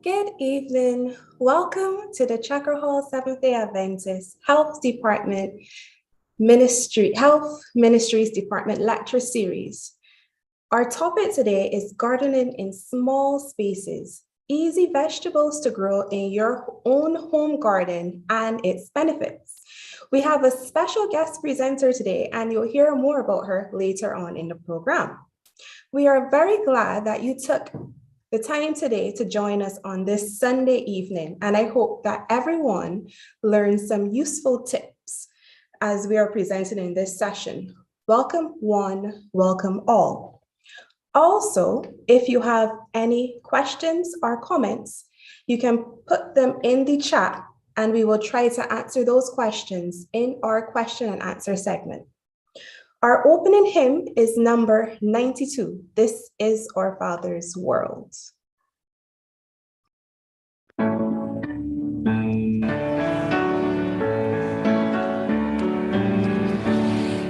Good evening. Welcome to the Checker Hall Seventh-day Adventist Health Ministries Department Lecture Series. Our topic today is gardening in small spaces, easy vegetables to grow in your own home garden and its benefits. We have a special guest presenter today, and you'll hear more about her later on in the program. We are very glad that you took the time today to join us on this Sunday evening, and I hope that everyone learns some useful tips as we are presenting in this session. Welcome one, welcome all. Also, if you have any questions or comments, you can put them in the chat and we will try to answer those questions in our question and answer segment. Our opening hymn is number 92. This is Our Father's World.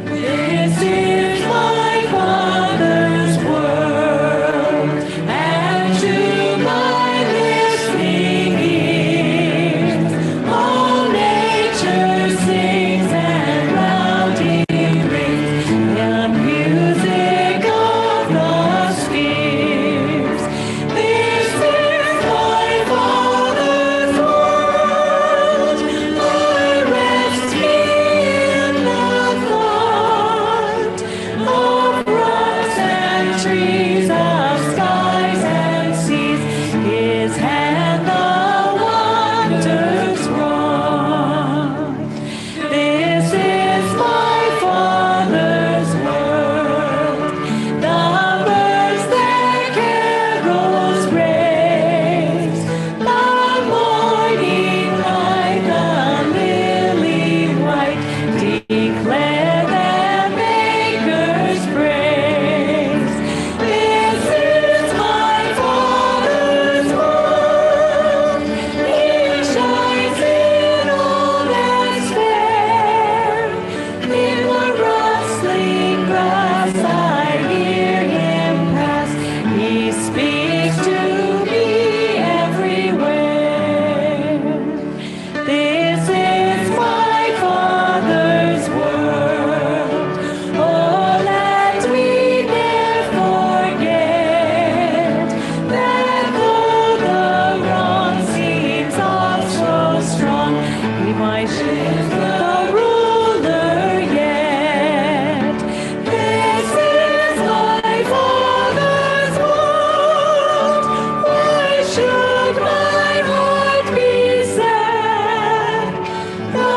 This is my Father's world, and to my listening ears, all nature sings and round it rings the music of the spheres. This is my Father's world, I rest here in the thought of rocks and trees, of skies and seas, His hand the wonders wrought. This is my Father's world, the birds their carols raise, the morning light, the lily white, declare their Maker's praise. This is my Father's world, He shines in all that's fair. In the rustling grass I hear Him pass, He speaks to me everywhere. This is my Father's world. Oh, let we never forget that though the wrong seems all so strong, we might share the ruler yet. This is my Father's world. Why should my heart be sad? The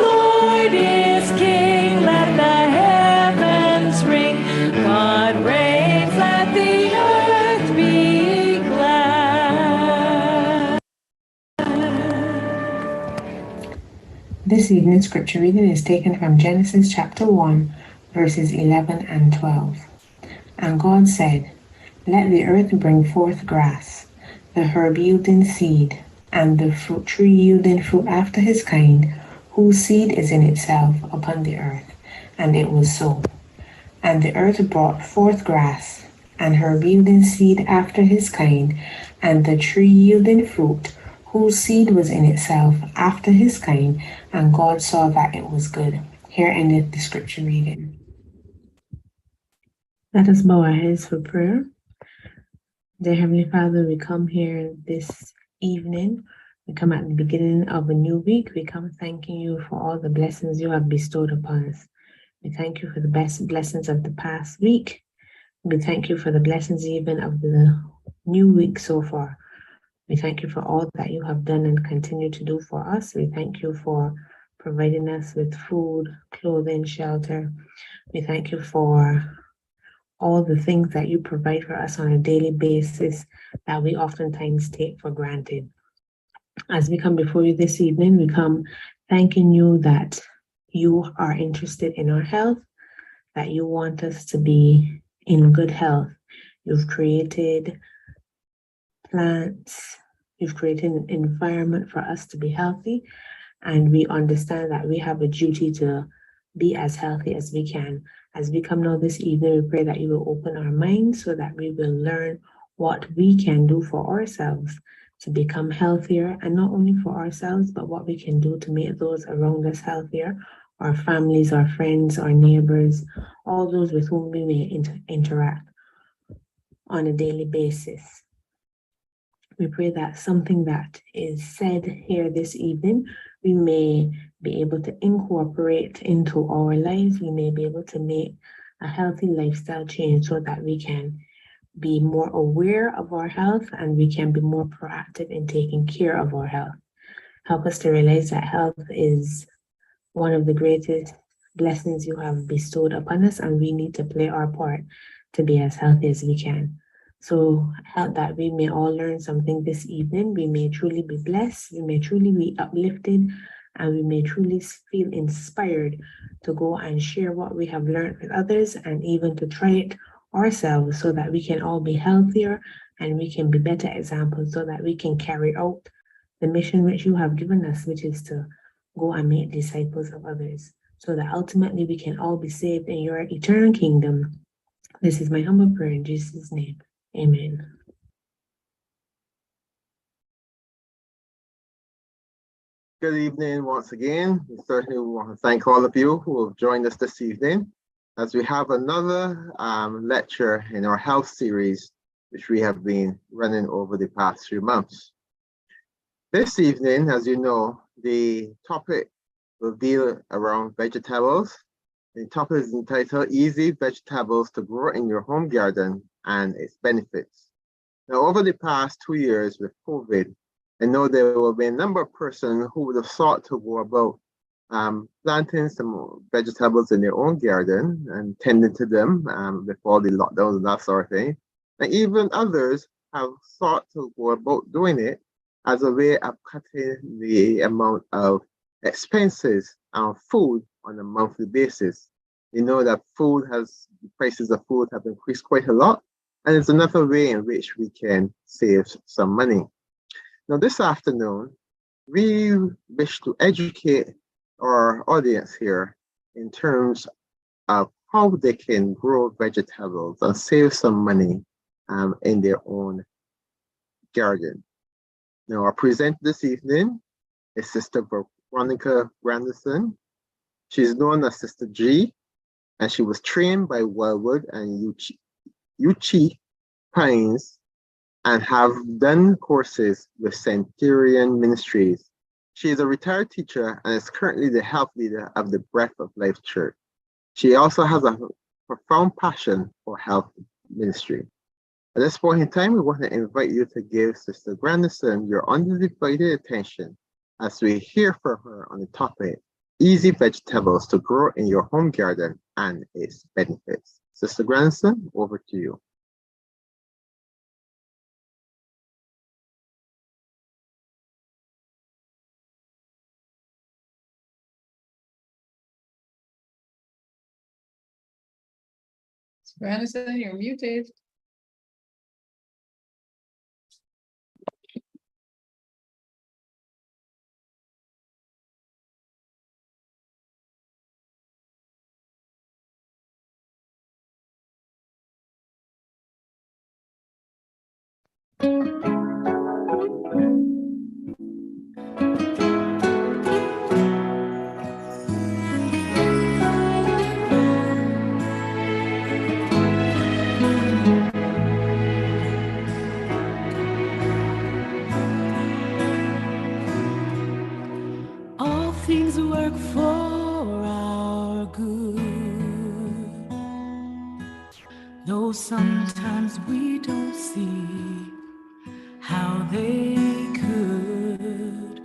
Lord is King, let the heavens ring. God reigns, let the earth be glad. This evening's scripture reading is taken from Genesis chapter 1, verses 11 and 12. And God said, Let the earth bring forth grass, the herb yielding seed, and the fruit tree yielding fruit after his kind, whose seed is in itself upon the earth. And it was so. And the earth brought forth grass, and herb yielding seed after his kind, and the tree yielding fruit, whose seed was in itself after his kind, and God saw that it was good. Here endeth the scripture reading. Let us bow our heads for prayer. Dear Heavenly Father, we come here this evening. We come at the beginning of a new week. We come thanking you for all the blessings you have bestowed upon us. We thank you for the best blessings of the past week. We thank you for the blessings even of the new week so far. We thank you for all that you have done and continue to do for us. We thank you for providing us with food, clothing, shelter. We thank you for all the things that you provide for us on a daily basis that we oftentimes take for granted. As we come before you this evening, we come thanking you that you are interested in our health, that you want us to be in good health. You've created plants, you've created an environment for us to be healthy, and we understand that we have a duty to be as healthy as we can. As we come now this evening, we pray that you will open our minds so that we will learn what we can do for ourselves to become healthier, and not only for ourselves, but what we can do to make those around us healthier, our families, our friends, our neighbors, all those with whom we may interact on a daily basis. We pray that something that is said here this evening, we may be able to incorporate into our lives. We may be able to make a healthy lifestyle change so that we can be more aware of our health and we can be more proactive in taking care of our health. Help us to realize that health is one of the greatest blessings you have bestowed upon us, and we need to play our part to be as healthy as we can. So help that we may all learn something this evening. We may truly be blessed, we may truly be uplifted, and we may truly feel inspired to go and share what we have learned with others, and even to try it ourselves so that we can all be healthier and we can be better examples, so that we can carry out the mission which you have given us, which is to go and make disciples of others, so that ultimately we can all be saved in your eternal kingdom. This is my humble prayer in Jesus' name. Amen. Good evening once again. We certainly want to thank all of you who have joined us this evening as we have another lecture in our health series, which we have been running over the past few months. This evening, as you know, the topic will deal around vegetables. The topic is entitled Easy Vegetables to Grow in Your Home Garden and Its Benefits. Now, over the past 2 years with COVID, I know there will be a number of persons who would have sought to go about planting some vegetables in their own garden and tending to them before the lockdowns and that sort of thing. And even others have sought to go about doing it as a way of cutting the amount of expenses on food on a monthly basis. You know that the prices of food have increased quite a lot, and it's another way in which we can save some money. Now, this afternoon, we wish to educate our audience here in terms of how they can grow vegetables and save some money in their own garden. Now, our presenter this evening is Sister Veronica Grandison. She's known as Sister G, and she was trained by Wildwood and Uchi Pines and have done courses with Centurion Ministries. She is a retired teacher and is currently the health leader of the Breath of Life Church. She also has a profound passion for health ministry. At this point in time, we want to invite you to give Sister Grandison your undivided attention as we hear from her on the topic, Easy Vegetables to Grow in Your Home Garden and Its Benefits. Sister Grandison, over to you. Grandison, you're muted. All things work for our good, though sometimes we don't see how they could.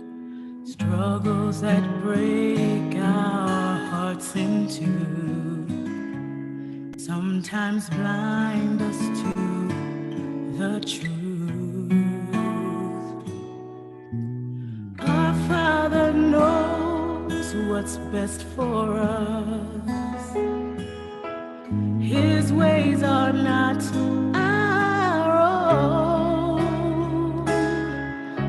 Struggles that break our hearts in two sometimes blind us to the truth. Our Father knows what's best for us. His ways are not our own.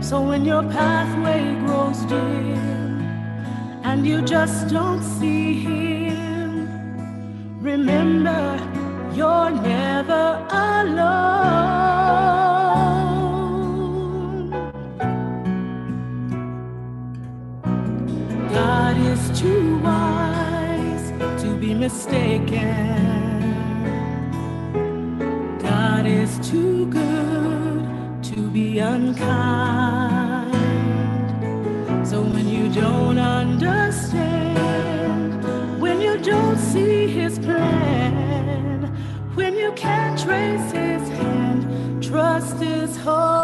So when your pathway grows dim and you just don't see him, remember you're never alone. mistaken. God is too good to be unkind. So when you don't understand, when you don't see his plan, when you can't trace his hand, trust his heart.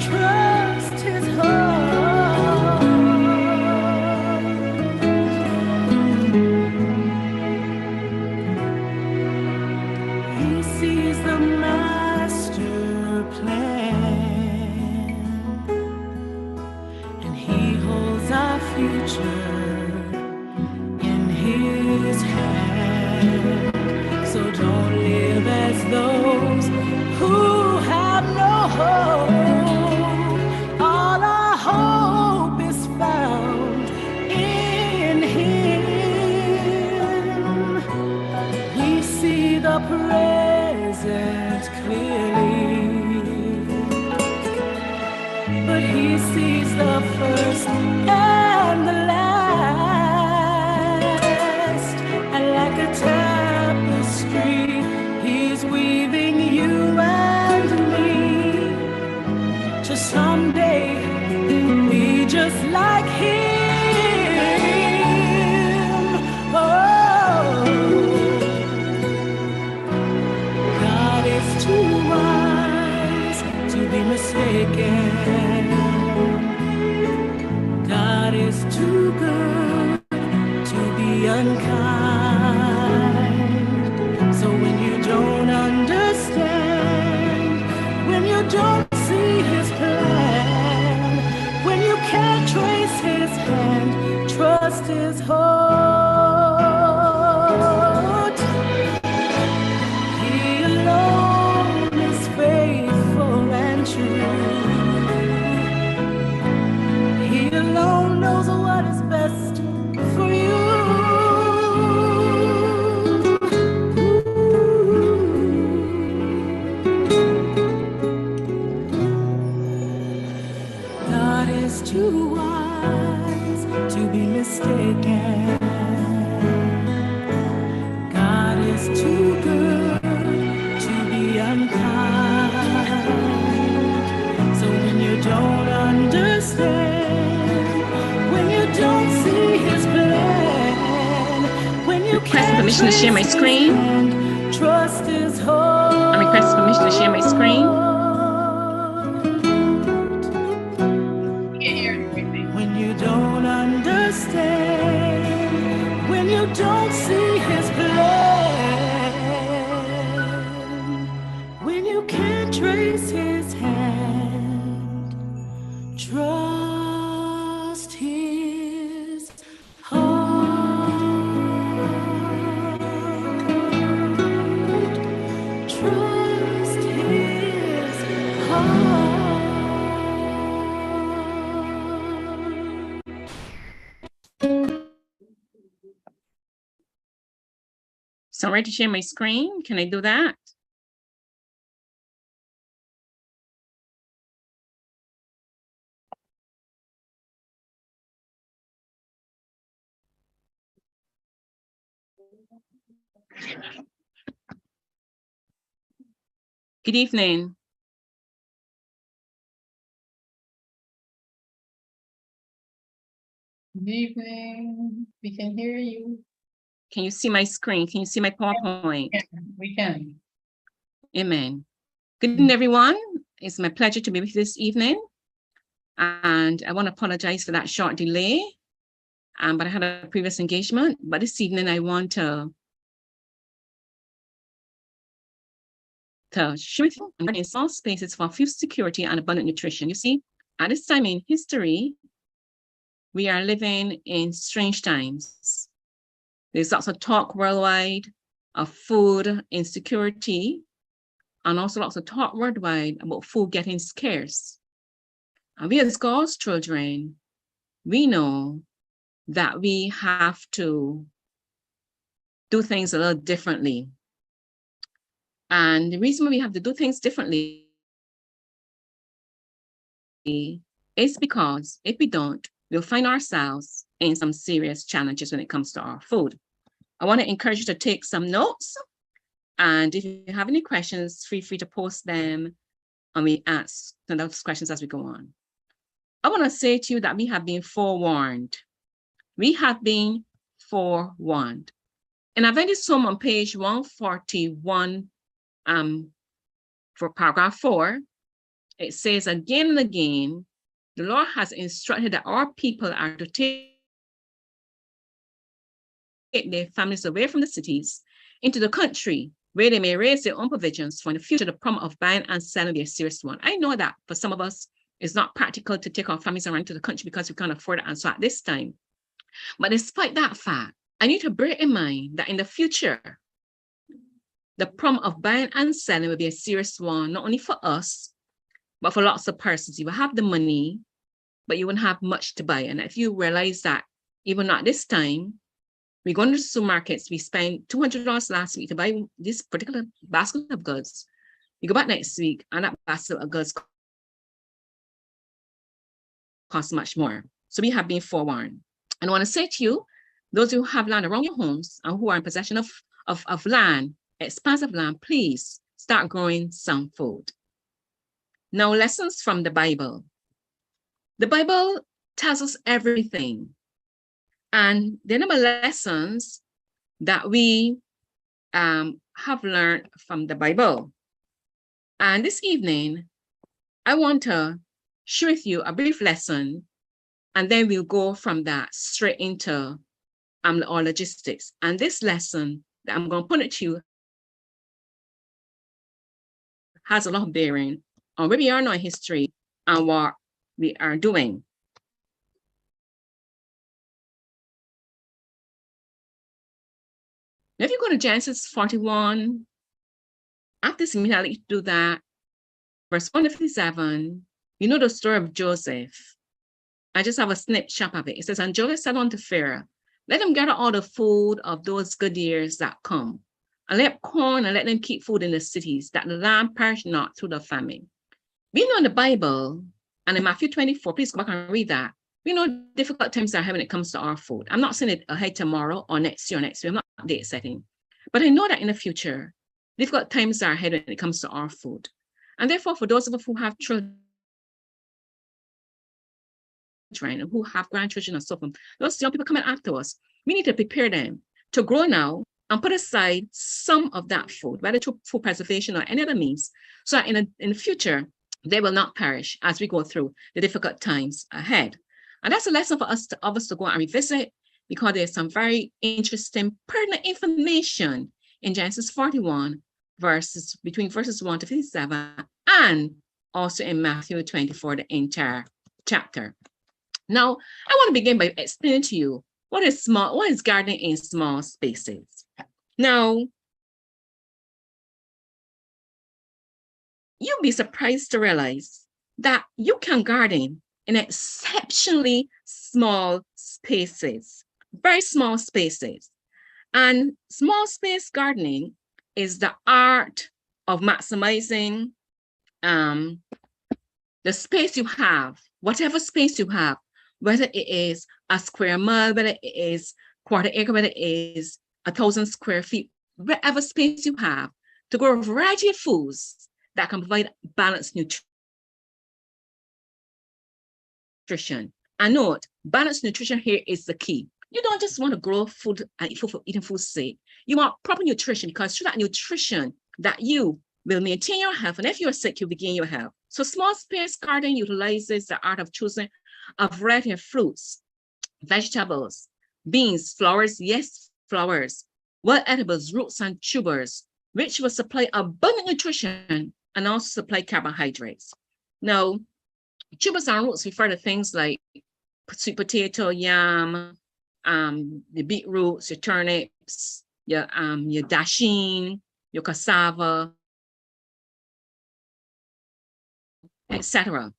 Trust his heart. He sees the master plan, and he holds our future in his hand. So don't live as those who have no hope. All our hope is found in him. We see the present clearly, but he sees the first and the last. And like a tapestry, he's weaving you and me to someday be just like him. Oh, God is too wise to be mistaken. God is too good to be unkind. So when you don't understand, when you don't see his plan, when you can't trace his hand, trust his heart. He alone is faithful and true. He alone knows what is best for you. God is too wise to be mistaken. God is too good to be unkind. So when you don't understand, when you don't see his plan, when you Request permission to share my screen. Trust his heart. I request permission to share my screen. When you don't understand, when you don't see his plan, when you can't trace his hand, trust his heart. Trust his heart. So I'm ready to share my screen. Can I do that? Good evening. Good evening. We can hear you. Can you see my screen? Can you see my PowerPoint? Yeah, we can. Amen. Good evening, everyone. It's my pleasure to be with you this evening. And I want to apologize for that short delay. But I had a previous engagement. But this evening, I want to share with you in small spaces for food security and abundant nutrition. You see, at this time in history, we are living in strange times. There's lots of talk worldwide of food insecurity, and also lots of talk worldwide about food getting scarce. And we as God's children, we know that we have to do things a little differently. And the reason we have to do things differently is because if we don't, we'll find ourselves in some serious challenges when it comes to our food. I want to encourage you to take some notes. And if you have any questions, feel free to post them and we ask those questions as we go on. I want to say to you that we have been forewarned. We have been forewarned. In Adventist Home on page 141, for paragraph 4, it says again and again, the Lord has instructed that our people are to take their families away from the cities into the country where they may raise their own provisions for in the future. The problem of buying and selling be a serious one. I know that for some of us, it's not practical to take our families around to the country because we can't afford it and so at this time. But despite that fact, I need to bear in mind that in the future, the problem of buying and selling will be a serious one, not only for us, but for lots of persons. You will have the money, but you won't have much to buy. And if you realize that even at this time, we go into the supermarkets, we spend $200 last week to buy this particular basket of goods. You go back next week and that basket of goods costs much more. So we have been forewarned. And I want to say to you, those who have land around your homes and who are in possession of land, expansive land, please start growing some food. Now, lessons from the Bible. The Bible tells us everything. And the number of lessons that we have learned from the Bible. And this evening, I want to share with you a brief lesson, and then we'll go from that straight into our logistics. And this lesson that I'm going to put it to you has a lot of bearing on where we are now in history and what we are doing. Now, if you go to Genesis 41, after this, immediately do that, verse 1 to 57, you know the story of Joseph. I just have a snapshot of it. It says, and Joseph said unto Pharaoh, let them gather all the food of those good years that come, and let corn and let them keep food in the cities, that the land perish not through the famine. We know in the Bible, and in Matthew 24, please go back and read that. We know difficult times are ahead when it comes to our food. I'm not saying it ahead tomorrow or next year or next week. I'm not date setting. But I know that in the future, difficult times are ahead when it comes to our food. And therefore, for those of us who have children, who have grandchildren and so forth, those young people coming after us, we need to prepare them to grow now and put aside some of that food, whether through food preservation or any other means, so that in the future, they will not perish as we go through the difficult times ahead. And that's a lesson for us to go and revisit, because there's some very interesting, pertinent information in Genesis 41, between verses 1 to 57, and also in Matthew 24, the entire chapter. Now, I want to begin by explaining to you what is gardening in small spaces. Now, you'll be surprised to realize that you can garden in exceptionally small spaces, very small spaces. And small space gardening is the art of maximizing the space you have, whatever space you have, whether it is a square mile, whether it is quarter acre, whether it is 1,000 square feet, whatever space you have, to grow a variety of foods that can provide balanced nutrition. And note, balanced nutrition here is the key. You don't just want to grow food and eat food for eating food's sake. You want proper nutrition, because through that nutrition that you will maintain your health, and if you're sick, you'll regain your health. So small space gardening utilizes the art of choosing a variety of fruits, vegetables, beans, flowers, yes, flowers, wild edibles, roots, and tubers, which will supply abundant nutrition and also supply carbohydrates. Now, tubers and roots refer to things like sweet potato, yam, the beetroots, your turnips, your dasheen, your cassava, etc.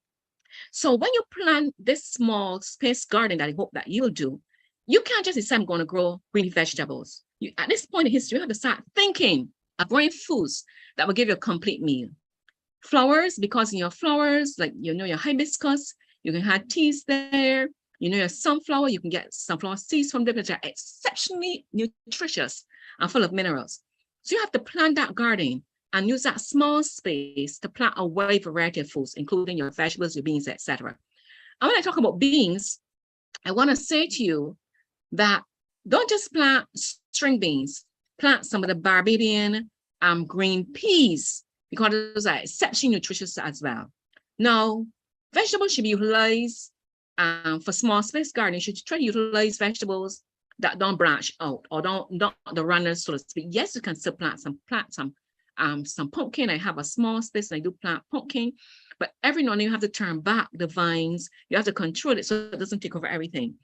So when you plant this small space garden that I hope that you'll do, you can't just decide I'm going to grow green vegetables. At this point in history, you have to start thinking of growing foods that will give you a complete meal. Flowers, because in your flowers, like your hibiscus, you can have teas there. You know, your sunflower, you can get sunflower seeds from them, which are exceptionally nutritious and full of minerals. So you have to plant that garden and use that small space to plant a wide variety of foods, including your vegetables, your beans, etc. And when I talk about beans, I want to say to you that don't just plant string beans, plant some of the Barbadian green peas, because those are exceptionally nutritious as well. Now, vegetables should be utilized for small space gardening. You should try to utilize vegetables that don't branch out or don't the runners, so to speak. Yes, you can still plant some pumpkin. I have a small space and I do plant pumpkin, but every now and then you have to turn back the vines. You have to control it so it doesn't take over everything.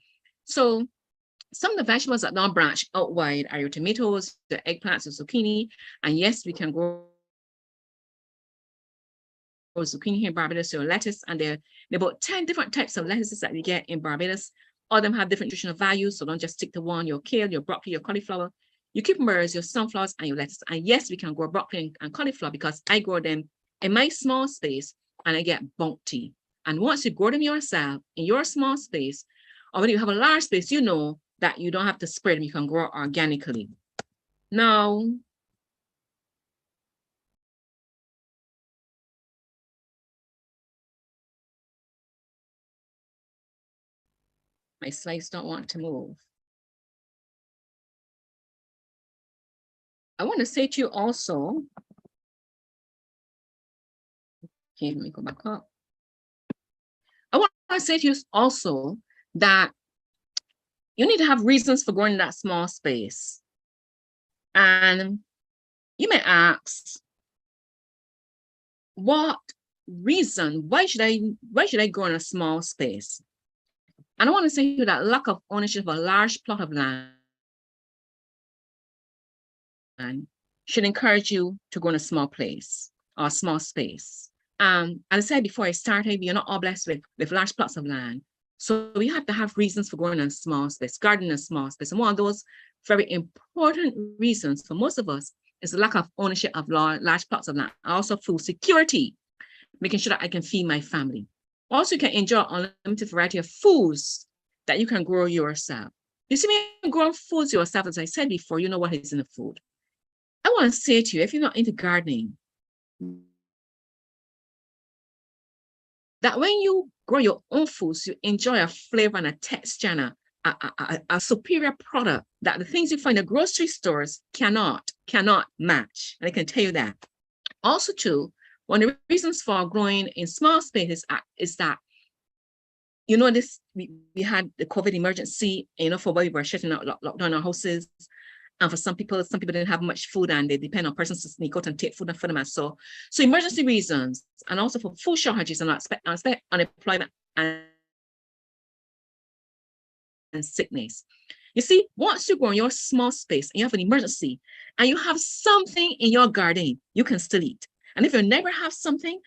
So some of the vegetables that don't branch out wide are your tomatoes, the eggplants, the zucchini, and yes, we can grow zucchini here in Barbados, or lettuce, and there are about 10 different types of lettuces that we get in Barbados. All of them have different nutritional values, so don't just stick to one, your kale, your broccoli, your cauliflower, your cucumbers, your sunflowers, and your lettuce. And yes, we can grow broccoli and cauliflower because I grow them in my small space and I get bounty. And once you grow them yourself in your small space, or when you have a large space, you know that you don't have to spread them, you can grow organically. Now, my slides don't want to move. I want to say to you also, okay, let me go back up. I want to say to you also that you need to have reasons for growing in that small space. And you may ask, what reason? Why should I grow in a small space? And I want to say to you that lack of ownership of a large plot of land should encourage you to go in a small place or a small space. As I said before I started, we are not all blessed with large plots of land. So we have to have reasons for growing in a small space, gardening in a small space. And one of those very important reasons for most of us is the lack of ownership of large plots of land. Also food security, making sure that I can feed my family. Also, you can enjoy an unlimited variety of foods that you can grow yourself. You see, when you grow foods yourself, as I said before, you know what is in the food. I want to say to you, if you're not into gardening, that when you grow your own foods, you enjoy a flavor and a texture and a superior product that the things you find in grocery stores cannot match. And I can tell you that. Also, too, one of the reasons for growing in small spaces is that, you know, we had the COVID emergency, you know, for why we were shutting out, locked down our houses. And for some people didn't have much food and they depend on persons to sneak out and take food for them. And so emergency reasons, and also for food shortages and unemployment and sickness. You see, once you grow in your small space and you have an emergency and you have something in your garden, you can still eat. And if your neighbor has something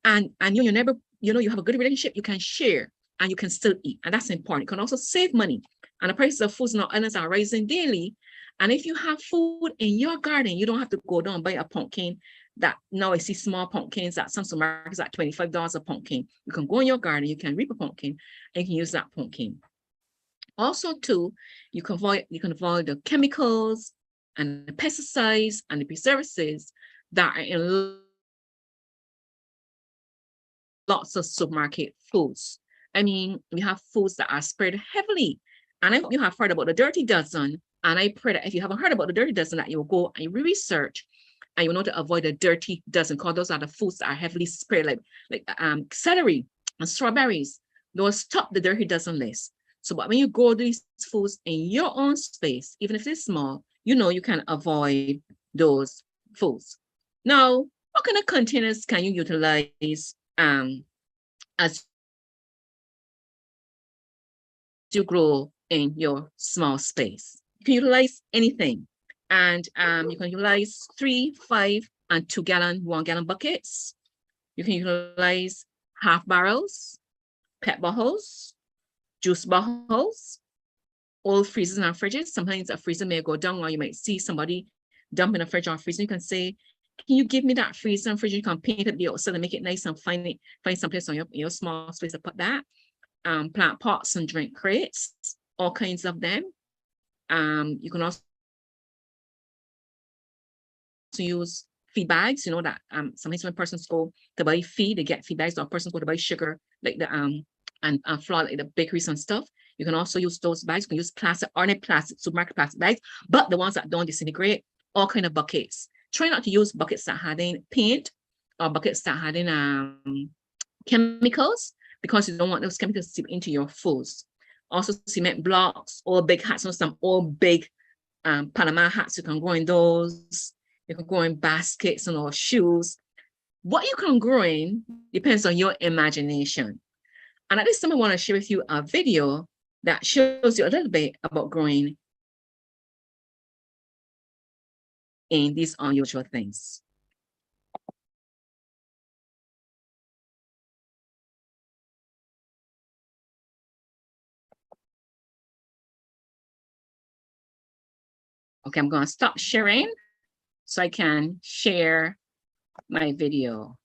and your neighbor, you know, you have a good relationship, you can share and you can still eat. And that's important. You can also save money. And the prices of foods in our islands are rising daily. And if you have food in your garden, you don't have to go down and buy a pumpkin that now I see small pumpkins at some supermarkets at $25 a pumpkin. You can go in your garden, you can reap a pumpkin, and you can use that pumpkin. Also, too, you can avoid the chemicals and the pesticides and the preservatives that are in lots of supermarket foods. I mean, we have foods that are sprayed heavily. And I hope you have heard about the dirty dozen. And I pray that if you haven't heard about the dirty dozen, that you will go and you research and you know to avoid the dirty dozen, because those are the foods that are heavily sprayed, like celery and strawberries. Those top the dirty dozen list. So, but when you grow these foods in your own space, even if it's small, you know you can avoid those foods. Now, what kind of containers can you utilize as you grow in your small space? You can utilize anything. And you can utilize 3, 5, and 2 gallon, 1 gallon buckets. You can utilize half barrels, pet bottles, juice bottles, old freezers and fridges. Sometimes a freezer may go down, or you might see somebody dumping a fridge or freezer. You can say, can you give me that freezer and fridge? You can paint it the outside and make it nice and find someplace on your small space to put that. plant pots and drink crates, all kinds of them. You can also use feed bags, you know, that sometimes when persons go to buy feed, they get feed bags, or persons go to buy sugar, like the and flour, like the bakeries and stuff. You can also use those bags. You can use plastic, ornate plastic, supermarket plastic bags, but the ones that don't disintegrate, all kind of buckets. Try not to use buckets that had in paint or buckets that had in chemicals, because you don't want those chemicals to seep into your foods. Also cement blocks or big hats, or some old big Panama hats, you can grow in those. You can grow in baskets and or shoes. What you can grow in depends on your imagination. And at this time, I want to share with you a video that shows you a little bit about growing in these unusual things. Okay, I'm going to stop sharing so I can share my video.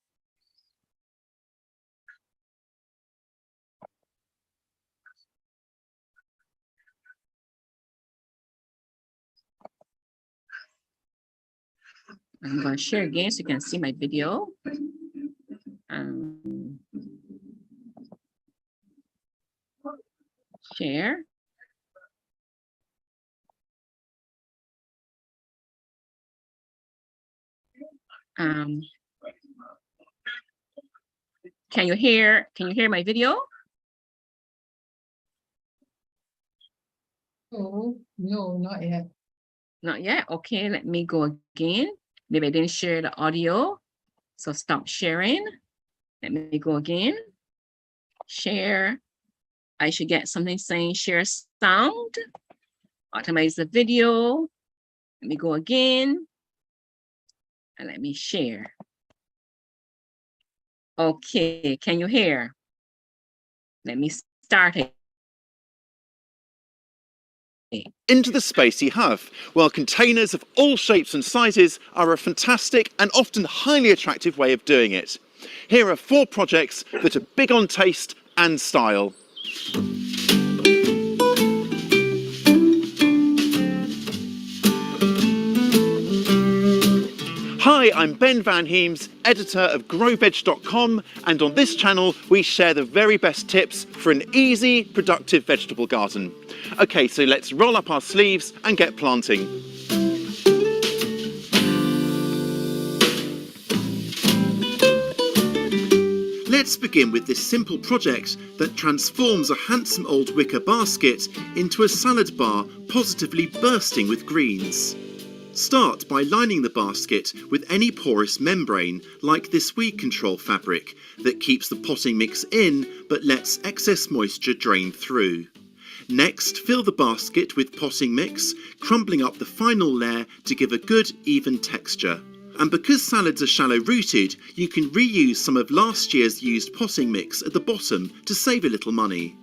I'm going to share again so you can see my video. Share. Can you hear my video? Oh, no, not yet. Not yet. Okay, let me go again. Maybe I didn't share the audio. So stop sharing. Let me go again. Share. I should get something saying share sound. Optimize the video. Let me go again. And let me share. Okay, can you hear? Let me start it. Into the space you have, while containers of all shapes and sizes are a fantastic and often highly attractive way of doing it. Here are 4 projects that are big on taste and style. Hi, I'm Ben Van Heems, editor of growveg.com, and on this channel we share the very best tips for an easy, productive vegetable garden. Okay, so let's roll up our sleeves and get planting. Let's begin with this simple project that transforms a handsome old wicker basket into a salad bar positively bursting with greens. Start by lining the basket with any porous membrane, like this weed control fabric, that keeps the potting mix in but lets excess moisture drain through. Next, fill the basket with potting mix, crumbling up the final layer to give a good, even texture. And because salads are shallow rooted, you can reuse some of last year's used potting mix at the bottom to save a little money.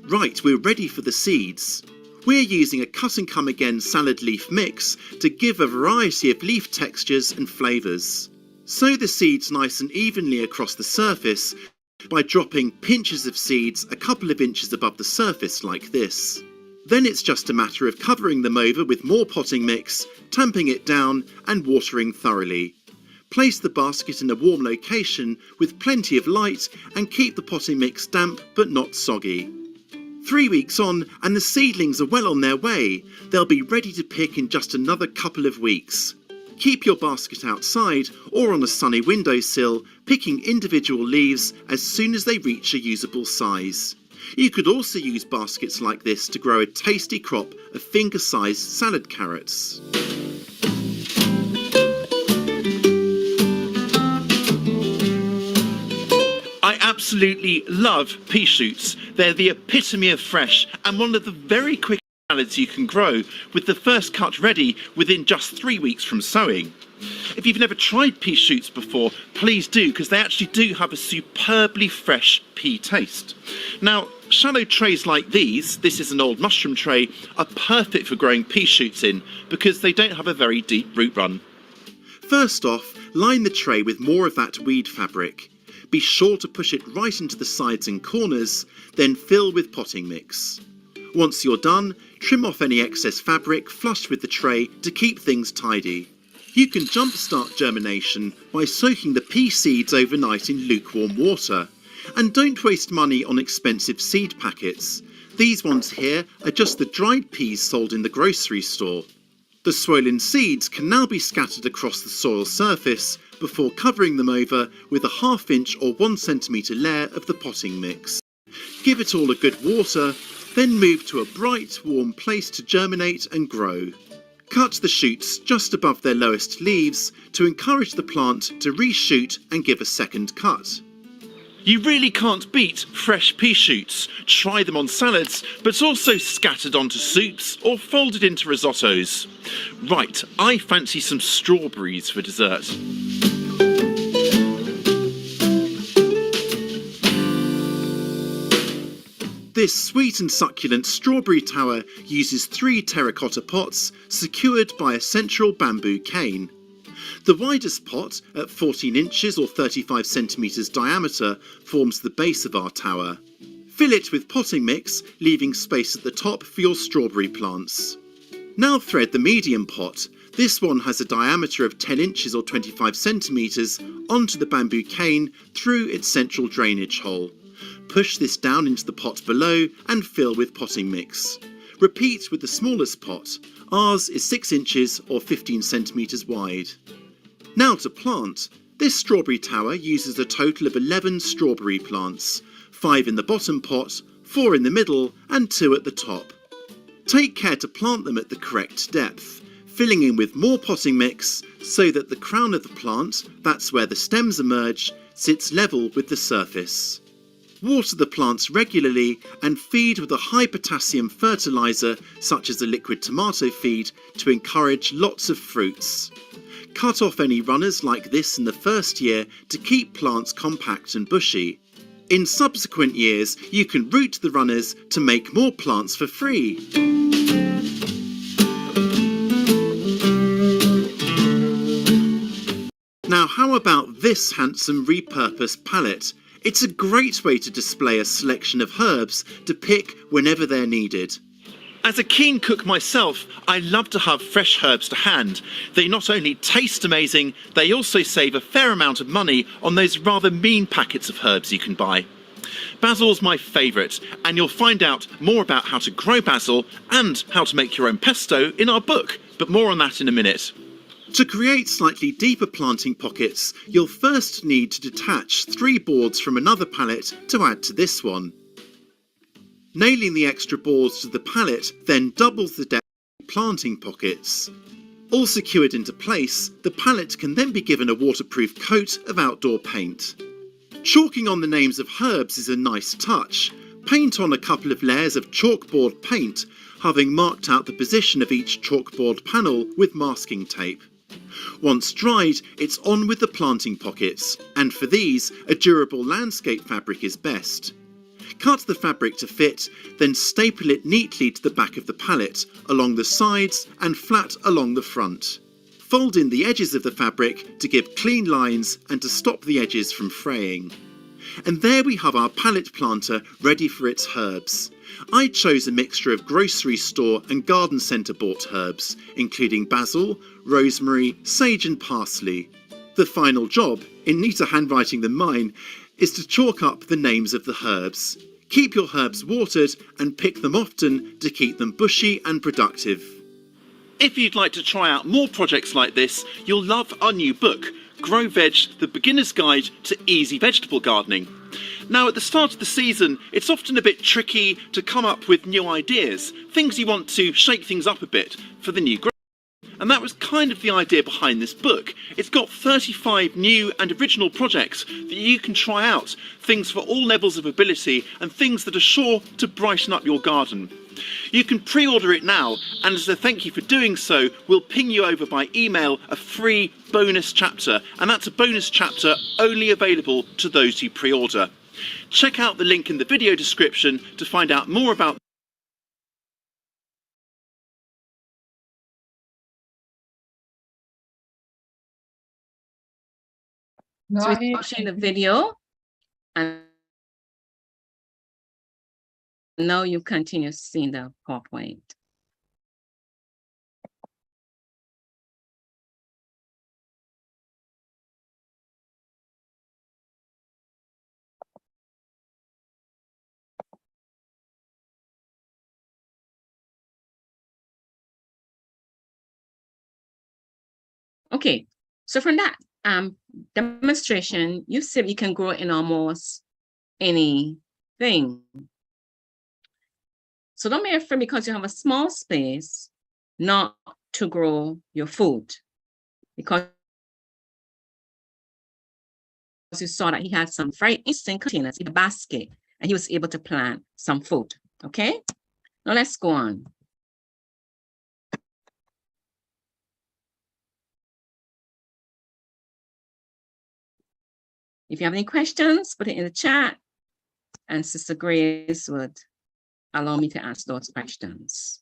Right, we're ready for the seeds. We're using a cut and come again salad leaf mix to give a variety of leaf textures and flavours. Sow the seeds nice and evenly across the surface by dropping pinches of seeds a couple of inches above the surface like this. Then it's just a matter of covering them over with more potting mix, tamping it down and watering thoroughly. Place the basket in a warm location with plenty of light and keep the potting mix damp but not soggy. 3 weeks on and the seedlings are well on their way. They'll be ready to pick in just another couple of weeks. Keep your basket outside or on a sunny windowsill, picking individual leaves as soon as they reach a usable size. You could also use baskets like this to grow a tasty crop of finger-sized salad carrots. I absolutely love pea shoots. They're the epitome of fresh and one of the very quick salads you can grow, with the first cut ready within just 3 weeks from sowing. If you've never tried pea shoots before, please do, because they actually do have a superbly fresh pea taste. Now, shallow trays like these, this is an old mushroom tray, are perfect for growing pea shoots in because they don't have a very deep root run. First off, line the tray with more of that weed fabric. Be sure to push it right into the sides and corners, then fill with potting mix. Once you're done, trim off any excess fabric flush with the tray to keep things tidy. You can jumpstart germination by soaking the pea seeds overnight in lukewarm water. And don't waste money on expensive seed packets. These ones here are just the dried peas sold in the grocery store. The swollen seeds can now be scattered across the soil surface before covering them over with a 1/2 inch or 1 centimetre layer of the potting mix. Give it all a good water, then move to a bright, warm place to germinate and grow. Cut the shoots just above their lowest leaves to encourage the plant to reshoot and give a second cut. You really can't beat fresh pea shoots. Try them on salads, but also scattered onto soups or folded into risottos. Right, I fancy some strawberries for dessert. This sweet and succulent strawberry tower uses 3 terracotta pots secured by a central bamboo cane. The widest pot, at 14 inches or 35 centimetres diameter, forms the base of our tower. Fill it with potting mix, leaving space at the top for your strawberry plants. Now thread the medium pot. This one has a diameter of 10 inches or 25 centimetres onto the bamboo cane through its central drainage hole. Push this down into the pot below and fill with potting mix. Repeat with the smallest pot. Ours is 6 inches or 15 centimetres wide. Now to plant. This strawberry tower uses a total of 11 strawberry plants, 5 in the bottom pot, 4 in the middle and 2 at the top. Take care to plant them at the correct depth, filling in with more potting mix so that the crown of the plant, that's where the stems emerge, sits level with the surface. Water the plants regularly and feed with a high potassium fertiliser such as a liquid tomato feed to encourage lots of fruits. Cut off any runners like this in the first year to keep plants compact and bushy. In subsequent years, you can root the runners to make more plants for free. Now how about this handsome repurposed palette? It's a great way to display a selection of herbs to pick whenever they're needed. As a keen cook myself, I love to have fresh herbs to hand. They not only taste amazing, they also save a fair amount of money on those rather mean packets of herbs you can buy. Basil's my favourite, and you'll find out more about how to grow basil and how to make your own pesto in our book, but more on that in a minute. To create slightly deeper planting pockets, you'll first need to detach 3 boards from another pallet to add to this one. Nailing the extra boards to the pallet then doubles the depth of planting pockets. All secured into place, the pallet can then be given a waterproof coat of outdoor paint. Chalking on the names of herbs is a nice touch. Paint on a couple of layers of chalkboard paint, having marked out the position of each chalkboard panel with masking tape. Once dried, it's on with the planting pockets, and for these, a durable landscape fabric is best. Cut the fabric to fit, then staple it neatly to the back of the pallet, along the sides and flat along the front. Fold in the edges of the fabric to give clean lines and to stop the edges from fraying. And there we have our pallet planter ready for its herbs. I chose a mixture of grocery store and garden centre bought herbs, including basil, rosemary, sage and parsley. The final job, in neater handwriting than mine, is to chalk up the names of the herbs. Keep your herbs watered and pick them often to keep them bushy and productive. If you'd like to try out more projects like this, you'll love our new book, Grow Veg, The Beginner's Guide to Easy Vegetable Gardening. Now, at the start of the season, it's often a bit tricky to come up with new ideas, things you want to shake things up a bit for the new growth. And that was kind of the idea behind this book. It's got 35 new and original projects that you can try out, things for all levels of ability and things that are sure to brighten up your garden. You can pre-order it now, and as a thank you for doing so, we'll ping you over by email a free bonus chapter, and that's a bonus chapter only available to those who pre-order. Check out the link in the video description to find out more about No, So we're watching the video. And now you continue seeing the PowerPoint. Okay, so from that demonstration, you see you can grow in almost anything. So don't be afraid because you have a small space not to grow your food, because you saw that he had some very interesting containers in the basket and he was able to plant some food. Okay, now let's go on. If you have any questions, put it in the chat and Sister Grace would allow me to answer those questions.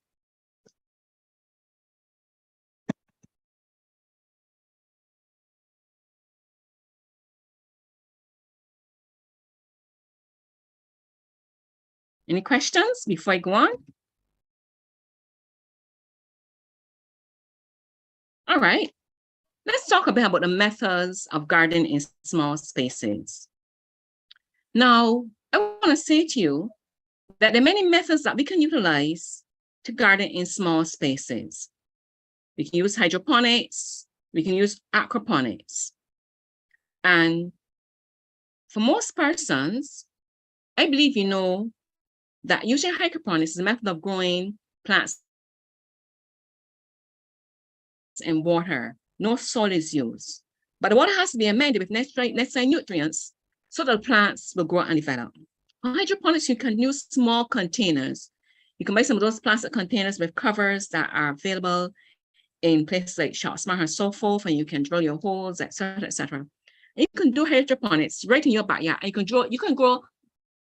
Any questions before I go on? All right, let's talk a bit about the methods of gardening in small spaces. Now, I want to say to you that there are many methods that we can utilize to garden in small spaces. We can use hydroponics, we can use aquaponics. And for most persons, I believe you know that using hydroponics is a method of growing plants in water. No soil is used, but the water has to be amended with necessary nutrients so that the plants will grow and develop. On hydroponics, you can use small containers. You can buy some of those plastic containers with covers that are available in places like Shop Smart and so forth, and you can drill your holes, etc., etc. You can do hydroponics right in your backyard. And you can grow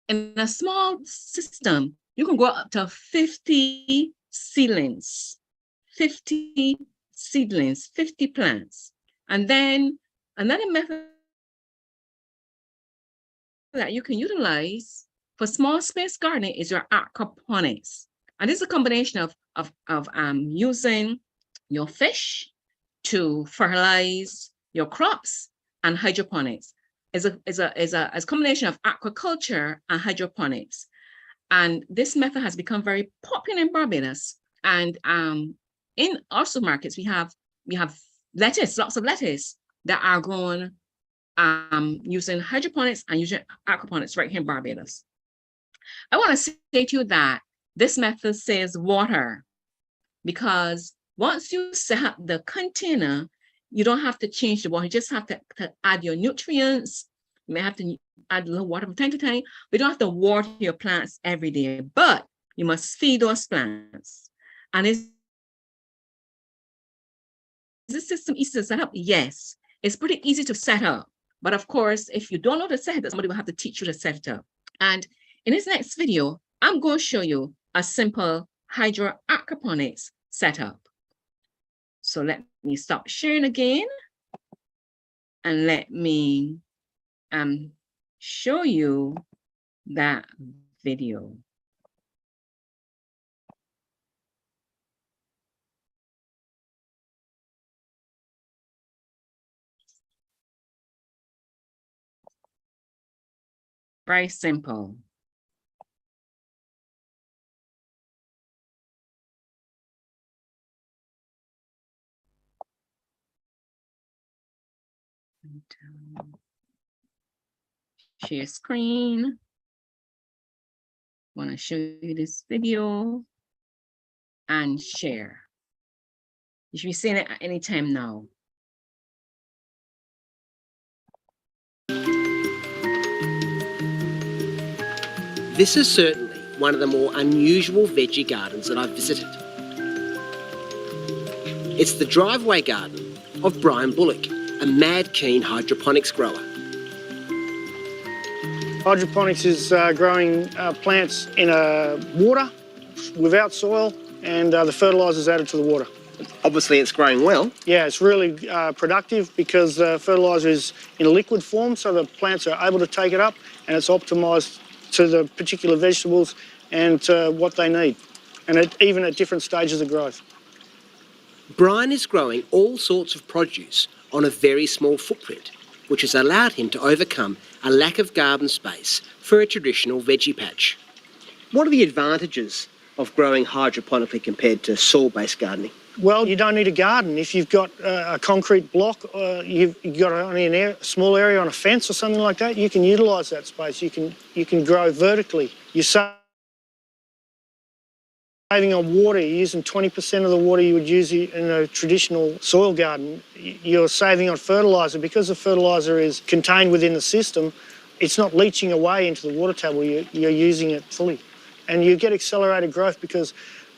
in a small system. You can grow up to 50 seedlings, 50 seedlings, 50 plants. And then another method that you can utilize for small space gardening is your aquaponics. And this is a combination of using your fish to fertilize your crops, and hydroponics is a combination of aquaculture and hydroponics. And this method has become very popular in Barbados. And in our supermarkets, we have lettuce, lots of lettuce that are grown using hydroponics and using aquaponics right here in Barbados. I want to say to you that this method saves water, because once you set up the container, you don't have to change the water. You just have to add your nutrients. You may have to add a little water from time to time. But you don't have to water your plants every day, but you must feed those plants. And is this system easy to set up? Yes, it's pretty easy to set up. But of course, if you don't know to set it up, somebody will have to teach you to set it up. And in this next video, I'm going to show you a simple hydro aquaponics setup. So let me stop sharing again and let me show you that video. Very simple. Share screen. Want to show you this video and share. You should be seeing it at any time now. This is certainly one of the more unusual veggie gardens that I've visited. It's the driveway garden of Brian Bullock, a mad keen hydroponics grower. Hydroponics is growing plants in water without soil, and the fertiliser is added to the water. Obviously, it's growing well. Yeah, it's really productive because the fertiliser is in a liquid form, so the plants are able to take it up, and it's optimised to the particular vegetables and what they need, and even at different stages of growth. Brian is growing all sorts of produce on a very small footprint, which has allowed him to overcome a lack of garden space for a traditional veggie patch. What are the advantages of growing hydroponically compared to soil-based gardening? Well, you don't need a garden. If you've got a concrete block, you've got only a small area on a fence or something like that, you can utilise that space. You can grow vertically. You're saving on water. You're using 20% of the water you would use in a traditional soil garden. You're saving on fertiliser. Because the fertiliser is contained within the system, it's not leaching away into the water table. You're using it fully. And you get accelerated growth because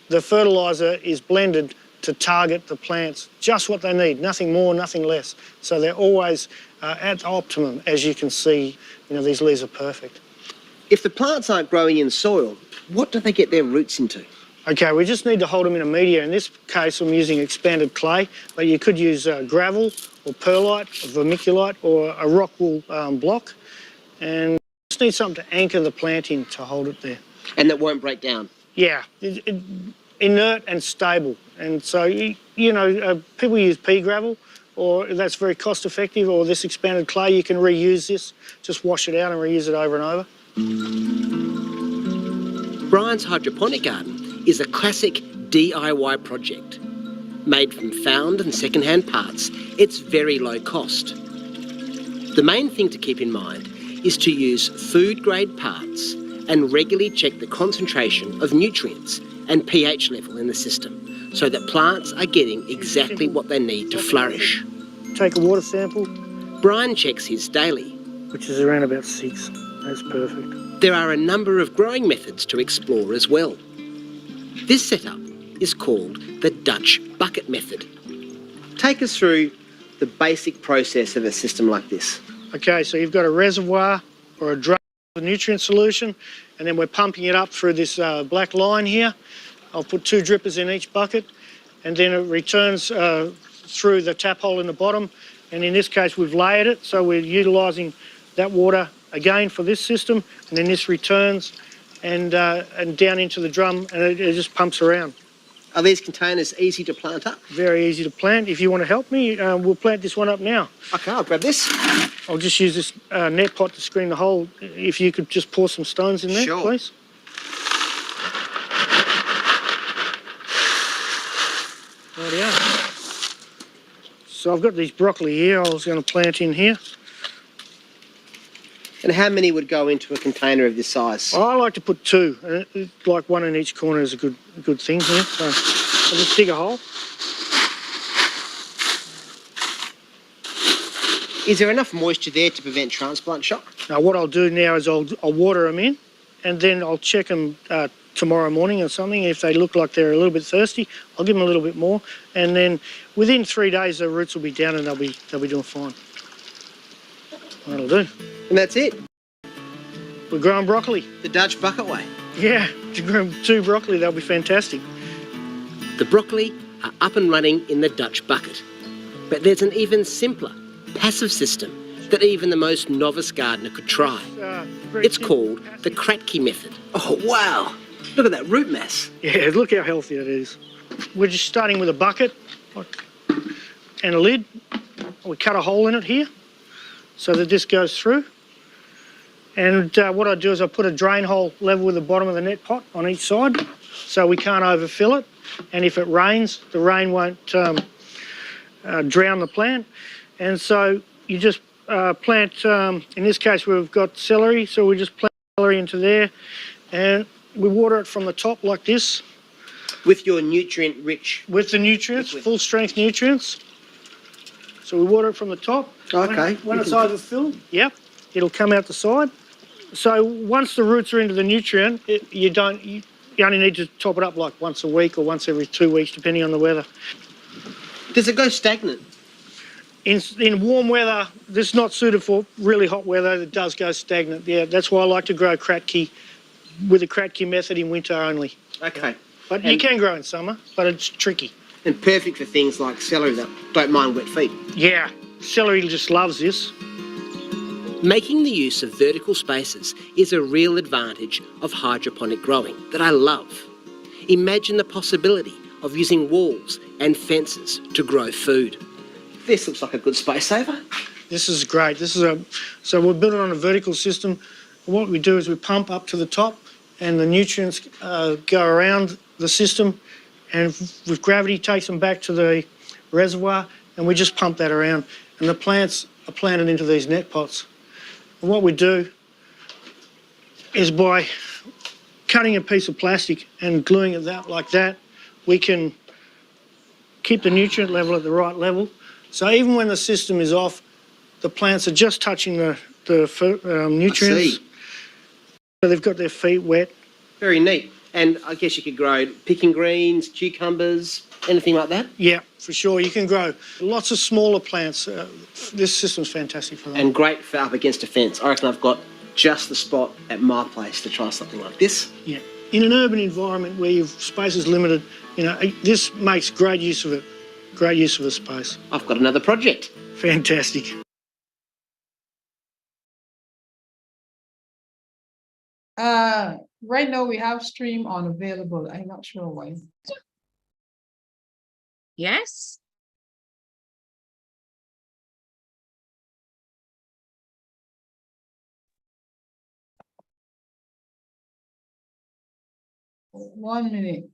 the fertiliser is blended to target the plants just what they need, nothing more, nothing less. So they're always at optimum. As you can see, these leaves are perfect. If the plants aren't growing in soil, what do they get their roots into? Okay, we just need to hold them in a media. In this case, I'm using expanded clay, but you could use gravel or perlite or vermiculite or a rock wool block. And just need something to anchor the plant in to hold it there. And that won't break down? Yeah, inert and stable. And so, people use pea gravel, or that's very cost effective, or this expanded clay, you can reuse this, just wash it out and reuse it over and over. Brian's hydroponic garden is a classic DIY project. Made from found and second-hand parts, it's very low cost. The main thing to keep in mind is to use food-grade parts and regularly check the concentration of nutrients and pH level in the system so that plants are getting exactly what they need to flourish. Take a water sample. Brian checks his daily. Which is around about 6. That's perfect. There are a number of growing methods to explore as well. This setup is called the Dutch bucket method. Take us through the basic process of a system like this. Okay, so you've got a reservoir or a drum of nutrient solution, and then we're pumping it up through this black line here. I'll put 2 drippers in each bucket, and then it returns through the tap hole in the bottom. And in this case, we've layered it, so we're utilising that water again for this system, and then this returns and down into the drum, and it just pumps around. Are these containers easy to plant up? Very easy to plant. If you want to help me, we'll plant this one up now. Okay, I'll grab this. I'll just use this net pot to screen the hole. If you could just pour some stones in there, sure, please. Rightio. So I've got these broccoli here I was going to plant in here. And how many would go into a container of this size? I like to put 2, like one in each corner is a good thing here. So I'll just dig a hole. Is there enough moisture there to prevent transplant shock? Now what I'll do now is I'll water them in, and then I'll check them tomorrow morning or something. If they look like they're a little bit thirsty, I'll give them a little bit more, and then within 3 days the roots will be down and they'll be doing fine. That'll do. And that's it? We're growing broccoli. The Dutch bucket way? Yeah, to grow 2 broccoli, they'll be fantastic. The broccoli are up and running in the Dutch bucket. But there's an even simpler, passive system that even the most novice gardener could try. It's called the Kratky method. Oh, wow. Look at that root mass. Yeah, look how healthy it is. We're just starting with a bucket and a lid. We cut a hole in it here so that this goes through. And what I do is I put a drain hole level with the bottom of the net pot on each side so we can't overfill it. And if it rains, the rain won't drown the plant. And so you just plant, in this case we've got celery, so we just plant celery into there and we water it from the top like this. With your nutrient-rich? With the nutrients, full-strength nutrients. So we water it from the top. Okay. When it's overfilled, yep, it'll come out the side. So once the roots are into the nutrient, you only need to top it up like once a week or once every 2 weeks, depending on the weather. Does it go stagnant? In warm weather, this is not suited for really hot weather. It does go stagnant. Yeah, that's why I like to grow Kratky with the Kratky method in winter only. Okay. But you can grow in summer, but it's tricky. and perfect for things like celery that don't mind wet feet. Yeah, celery just loves this. Making the use of vertical spaces is a real advantage of hydroponic growing that I love. Imagine the possibility of using walls and fences to grow food. This looks like a good space saver. This is great. So we're building on a vertical system. What we do is we pump up to the top and the nutrients go around the system, and with gravity takes them back to the reservoir, and we just pump that around. And the plants are planted into these net pots. And what we do is by cutting a piece of plastic and gluing it like that, we can keep the nutrient level at the right level. So even when the system is off, the plants are just touching the nutrients. So they've got their feet wet. Very neat. And I guess you could grow picking greens, cucumbers, anything like that? Yeah, for sure. You can grow lots of smaller plants. This system's fantastic for that. And great for up against a fence. I reckon I've got just the spot at my place to try something like this. Yeah. In an urban environment where your space is limited, you know, this makes great use of it. Great use of a space. I've got another project. Fantastic. Right now we have stream unavailable. I'm not sure why. Yes. One minute.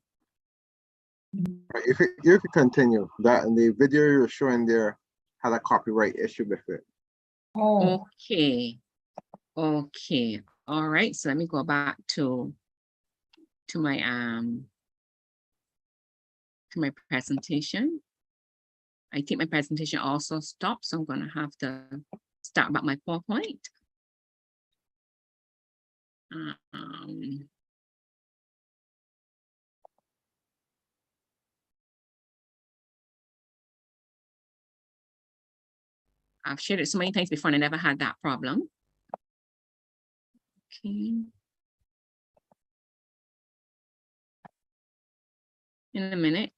If you could continue that, and the video you're showing there had a copyright issue with it. Oh, Okay. Okay. All right. So let me go back to my presentation. I think my presentation also stopped, so I'm going to have to start back my PowerPoint. I've shared it so many times before and I never had that problem. Okay. In a minute.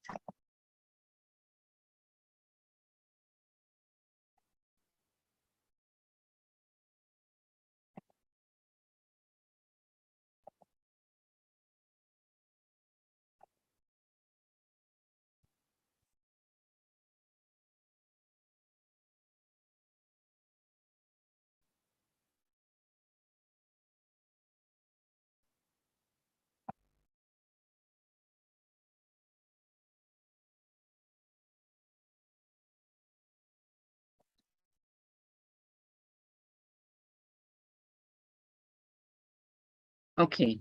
Okay.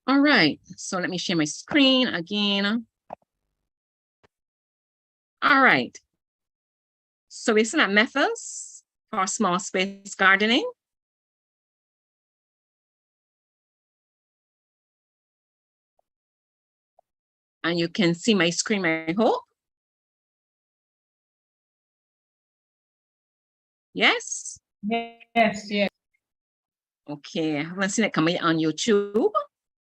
All right, so let me share my screen again. All right. So we're looking at methods for small space gardening. And you can see my screen, I hope. Yes? yes, yes. Okay, I haven't seen it coming on YouTube.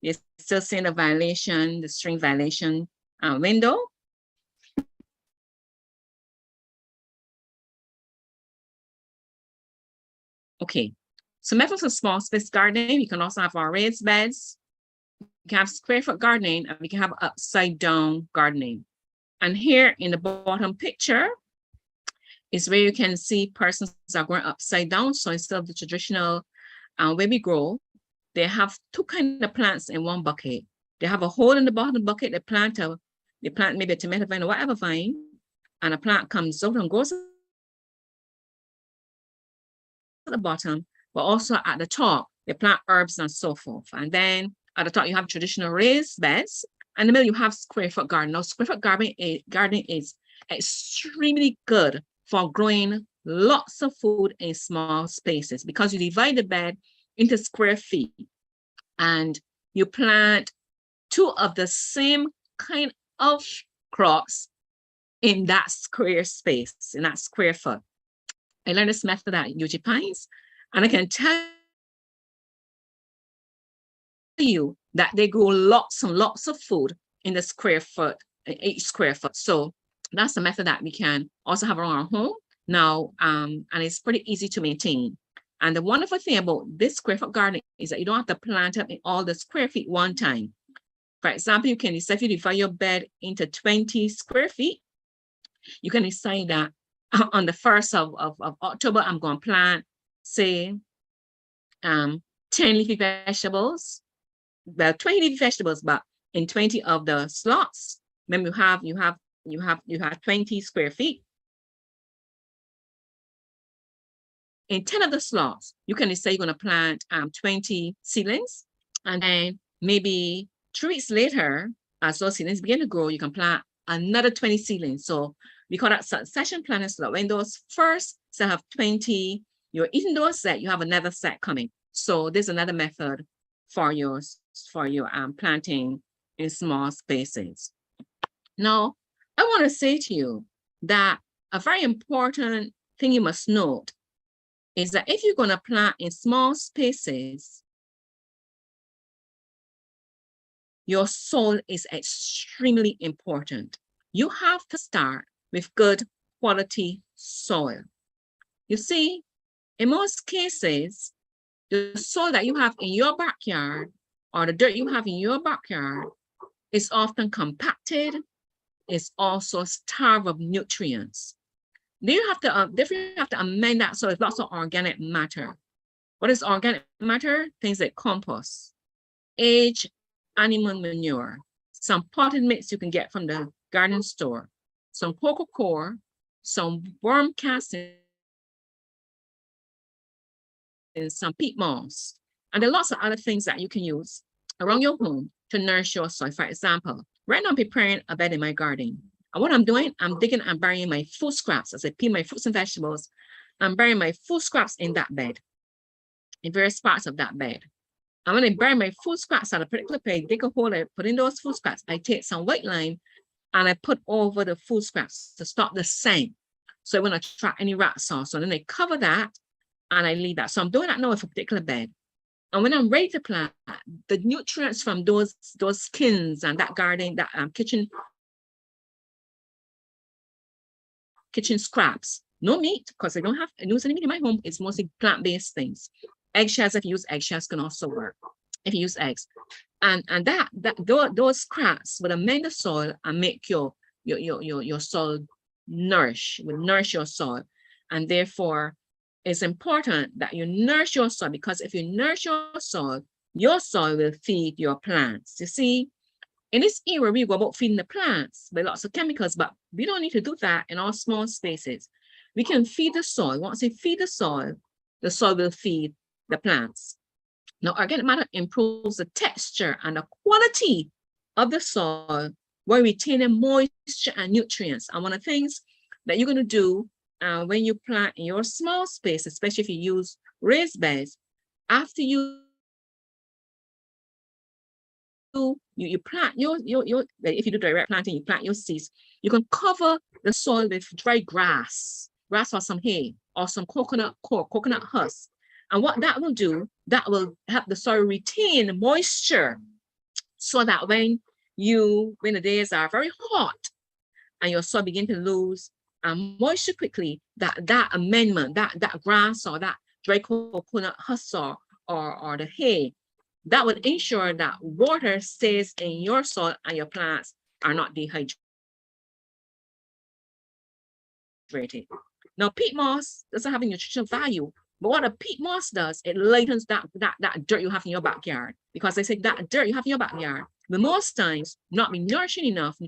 You're still seeing the violation, the string violation window. Okay, so methods of small space gardening, you can also have our raised beds. You can have square foot gardening, and we can have upside down gardening. And here in the bottom picture is where you can see persons are growing upside down. So instead of the traditional where we grow, they have two kinds of plants in one bucket. They have a hole in the bottom bucket. They plant maybe a tomato vine or whatever vine, and a plant comes out and grows at the bottom, but also at the top, they plant herbs and so forth. And then at the top, you have traditional raised beds. And in the middle, you have square foot garden. Now, square foot gardening is extremely good for growing lots of food in small spaces because you divide the bed into square feet and you plant 2 of the same kind of crops in that square space, in that square foot. I learned this method at UG Pines, and I can tell you that they grow lots and lots of food in the square foot, each square foot. So that's the method that we can also have around our home now, and it's pretty easy to maintain. And the wonderful thing about this square foot garden is that you don't have to plant up in all the square feet one time. For example, you can decide if you divide your bed into 20 square feet. You can decide that on the 1st of October, I'm going to plant, say, 10 leafy vegetables. Well, 20 leafy vegetables, but in 20 of the slots, remember you have 20 square feet. In 10 of the slots, you can say you're going to plant 20 seedlings, and then maybe 3 weeks later, as those seedlings begin to grow, you can plant another 20 seedlings. So we call that succession planting. So that when those first set have 20, you're eating those set, you have another set coming. So there's another method for your planting in small spaces. Now, I want to say to you that a very important thing you must note is that if you're going to plant in small spaces, your soil is extremely important. You have to start with good quality soil. You see, in most cases, the soil that you have in your backyard or the dirt you have in your backyard is often compacted, is also starved of nutrients. Then you have to amend that soil with lots of organic matter. What is organic matter? Things like compost, aged animal manure, some potted mix you can get from the garden store, some cocoa coir, some worm castings, and some peat moss. And there are lots of other things that you can use around your home to nourish your soil. For example, right now I'm preparing a bed in my garden. And what I'm doing, I'm digging and burying my food scraps. As I peel my fruits and vegetables, I'm burying my food scraps in that bed, in various parts of that bed. And when I bury my food scraps at a particular place, dig a hole, I put in those food scraps, I take some white lime and I put over the food scraps to stop the scent. So I won't attract any rats or so. Then I cover that and I leave that. So I'm doing that now with a particular bed. And when I'm ready to plant, the nutrients from those skins and that garden, that kitchen scraps, no meat, because I don't use any meat in my home. It's mostly plant-based things. Eggshells, if you use eggshells, can also work if you use eggs. And those scraps will amend the soil and make your soil nourish your soil. And therefore, it's important that you nourish your soil, because if you nourish your soil will feed your plants. You see, in this era, we go about feeding the plants by lots of chemicals, but we don't need to do that in our small spaces. We can feed the soil. Once we feed the soil will feed the plants. Now, organic matter improves the texture and the quality of the soil while retaining moisture and nutrients. And one of the things that you're going to do when you plant in your small space, especially if you use raised beds, after you plant your if you do direct planting, you plant your seeds, you can cover the soil with dry grass or some hay or some coconut husk. And what that will do, that will help the soil retain moisture, so that when the days are very hot and your soil begin to lose moisture quickly, that amendment, that grass or that dry coconut husk or the hay, that would ensure that water stays in your soil and your plants are not dehydrated. Now, peat moss doesn't have a nutritional value, but what a peat moss does, it lightens that dirt you have in your backyard. Because they say that dirt you have in your backyard will most times not be nutritious enough for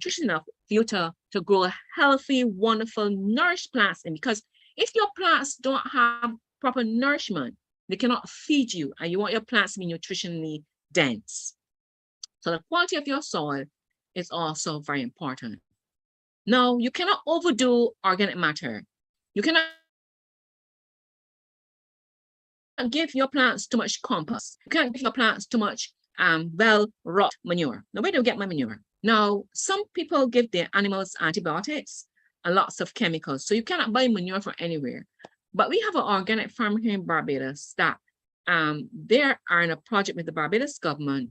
you to grow healthy, wonderful, nourished plants. And because if your plants don't have proper nourishment, they cannot feed you, and you want your plants to be nutritionally dense. So the quality of your soil is also very important. Now, you cannot overdo organic matter. You cannot give your plants too much compost. You can't give your plants too much rot manure. Now, where do you get my manure? Now, some people give their animals antibiotics and lots of chemicals, so you cannot buy manure from anywhere. But we have an organic farm here in Barbados that they are in a project with the Barbados government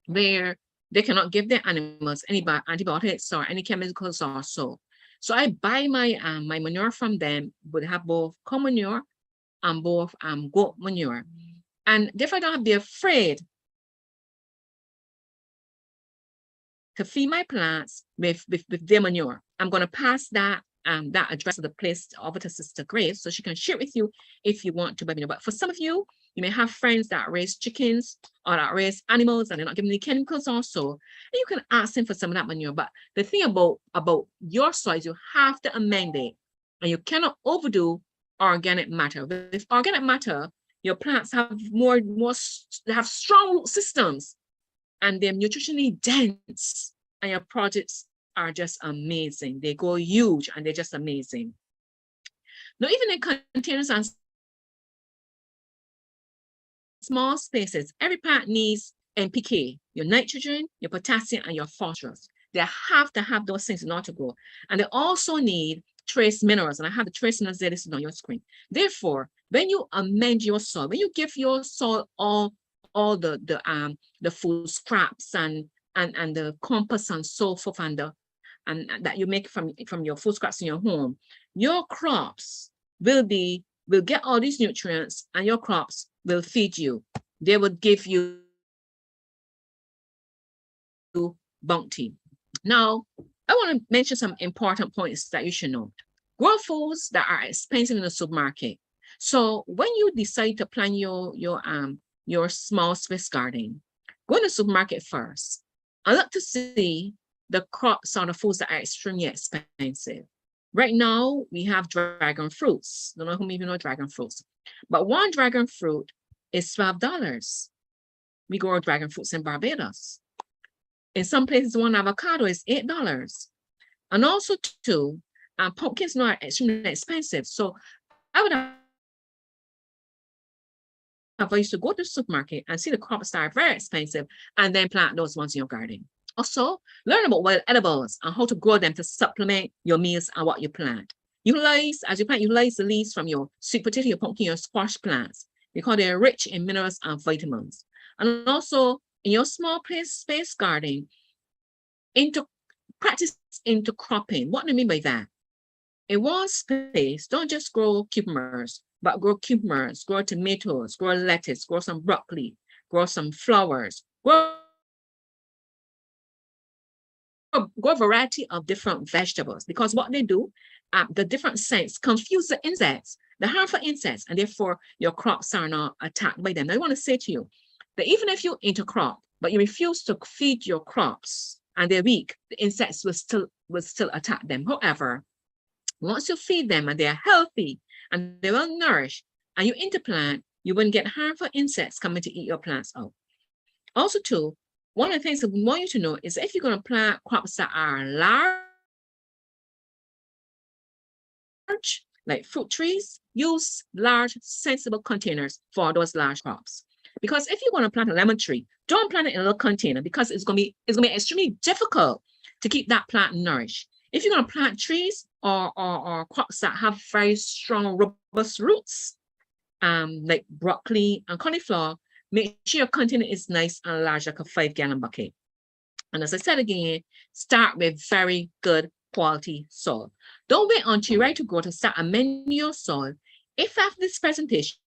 where they cannot give their animals any antibiotics or any chemicals or so. So I buy my my manure from them, would have both cow manure and both goat manure. And therefore I don't have to be afraid to feed my plants with their manure. I'm going to pass that address of the place over to Sister Grace so she can share it with you if you want to. But for some of you, you may have friends that raise chickens or that raise animals and they're not giving any chemicals also. And you can ask them for some of that manure. But the thing about your soils, you have to amend it. And you cannot overdo organic matter. With organic matter, your plants have they have strong root systems and they're nutritionally dense. And your projects are just amazing. They go huge and they're just amazing. Now, even in containers and small spaces, every plant needs NPK, your nitrogen, your potassium, and your phosphorus. They have to have those things in order to grow. And they also need trace minerals. And I have the trace minerals there listed on your screen. Therefore, when you amend your soil, when you give your soil all the food scraps and the compost and so forth and that you make from your food scraps in your home, your crops will get all these nutrients and your crops will feed you. They will give you bounty. Now, I want to mention some important points that you should know. Grow foods that are expensive in the supermarket. So when you decide to plant your small space garden, go in the supermarket first and look to see the crops or the foods that are extremely expensive. Right now, we have dragon fruits. Don't know who even know dragon fruits, but one dragon fruit is $12. We grow dragon fruits in Barbados. In some places, one avocado is $8. And also, too, pumpkins are extremely expensive. So I would advise you to go to the supermarket and see the crops that are very expensive and then plant those ones in your garden. Also, learn about wild edibles and how to grow them to supplement your meals and what you plant. Utilize the leaves from your sweet potato, your pumpkin, your squash plants because they're rich in minerals and vitamins. And also, in your small space garden, practice intercropping. What do I mean by that? In one space, don't just grow cucumbers, but grow cucumbers, grow tomatoes, grow lettuce, grow some broccoli, grow some flowers, grow a variety of different vegetables, because what they do, the different scents confuse the insects, the harmful insects, and therefore your crops are not attacked by them. Now, I want to say to you that even if you intercrop, but you refuse to feed your crops and they're weak, the insects will still attack them. However, once you feed them and they're healthy and they will nourish, and you interplant, you wouldn't get harmful insects coming to eat your plants out. Also, too, one of the things that we want you to know is if you're going to plant crops that are large, like fruit trees, use large, sensible containers for those large crops. Because if you're going to plant a lemon tree, don't plant it in a little container because it's going to be extremely difficult to keep that plant nourished. If you're going to plant trees or crops that have very strong, robust roots, like broccoli and cauliflower, make sure your container is nice and large, like a 5-gallon bucket. And as I said again, start with very good quality soil. Don't wait until you're ready to grow to start amending your soil. If after this presentation,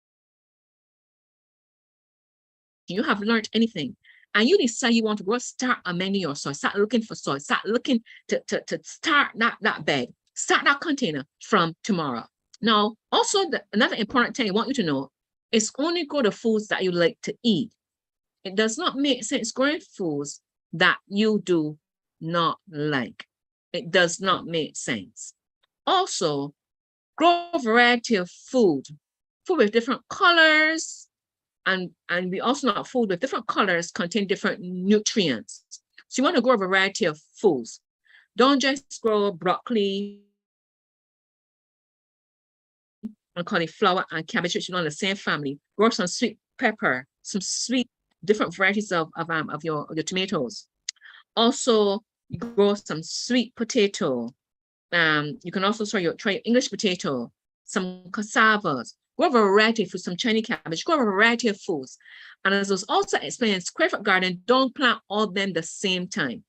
you have learned anything and you decide you want to grow, start amending your soil, start looking for soil, start looking to start that bed, start that container from tomorrow. Now, also another important thing I want you to know is only grow the foods that you like to eat. It does not make sense growing foods that you do not like. It does not make sense. Also, grow a variety of food with different colors, and we also know food with different colors contain different nutrients. So you want to grow a variety of foods. Don't just grow broccoli cauliflower and cabbage, which belong in the same family. Grow some sweet pepper, some sweet different varieties of your tomatoes. Also, you grow some sweet potato. You can also try English potato, some cassavas, grow a variety of foods, some Chinese cabbage, grow a variety of foods. And as was also explained in square foot garden, don't plant all of them the same time.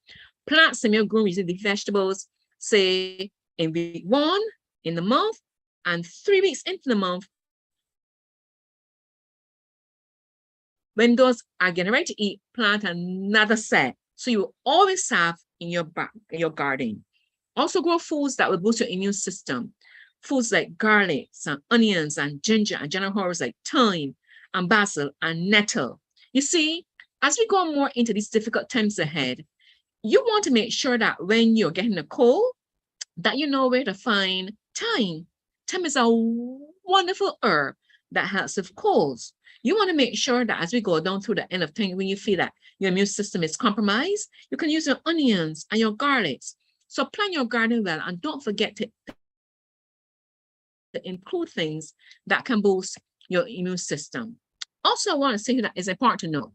Plant some of your growing using the vegetables, say in week 1 in the month, and 3 weeks into the month, when those are getting ready to eat, plant another set. So you will always have in your garden. Also grow foods that will boost your immune system. Foods like garlic, some onions and ginger, and general herbs like thyme and basil and nettle. You see, as we go more into these difficult times ahead, you want to make sure that when you're getting a cold, that you know where to find thyme. Thyme is a wonderful herb that helps with colds. You want to make sure that as we go down through the end of time, when you feel that your immune system is compromised, you can use your onions and your garlics. So plan your garden well, and don't forget to include things that can boost your immune system. Also, I want to say that it's important to know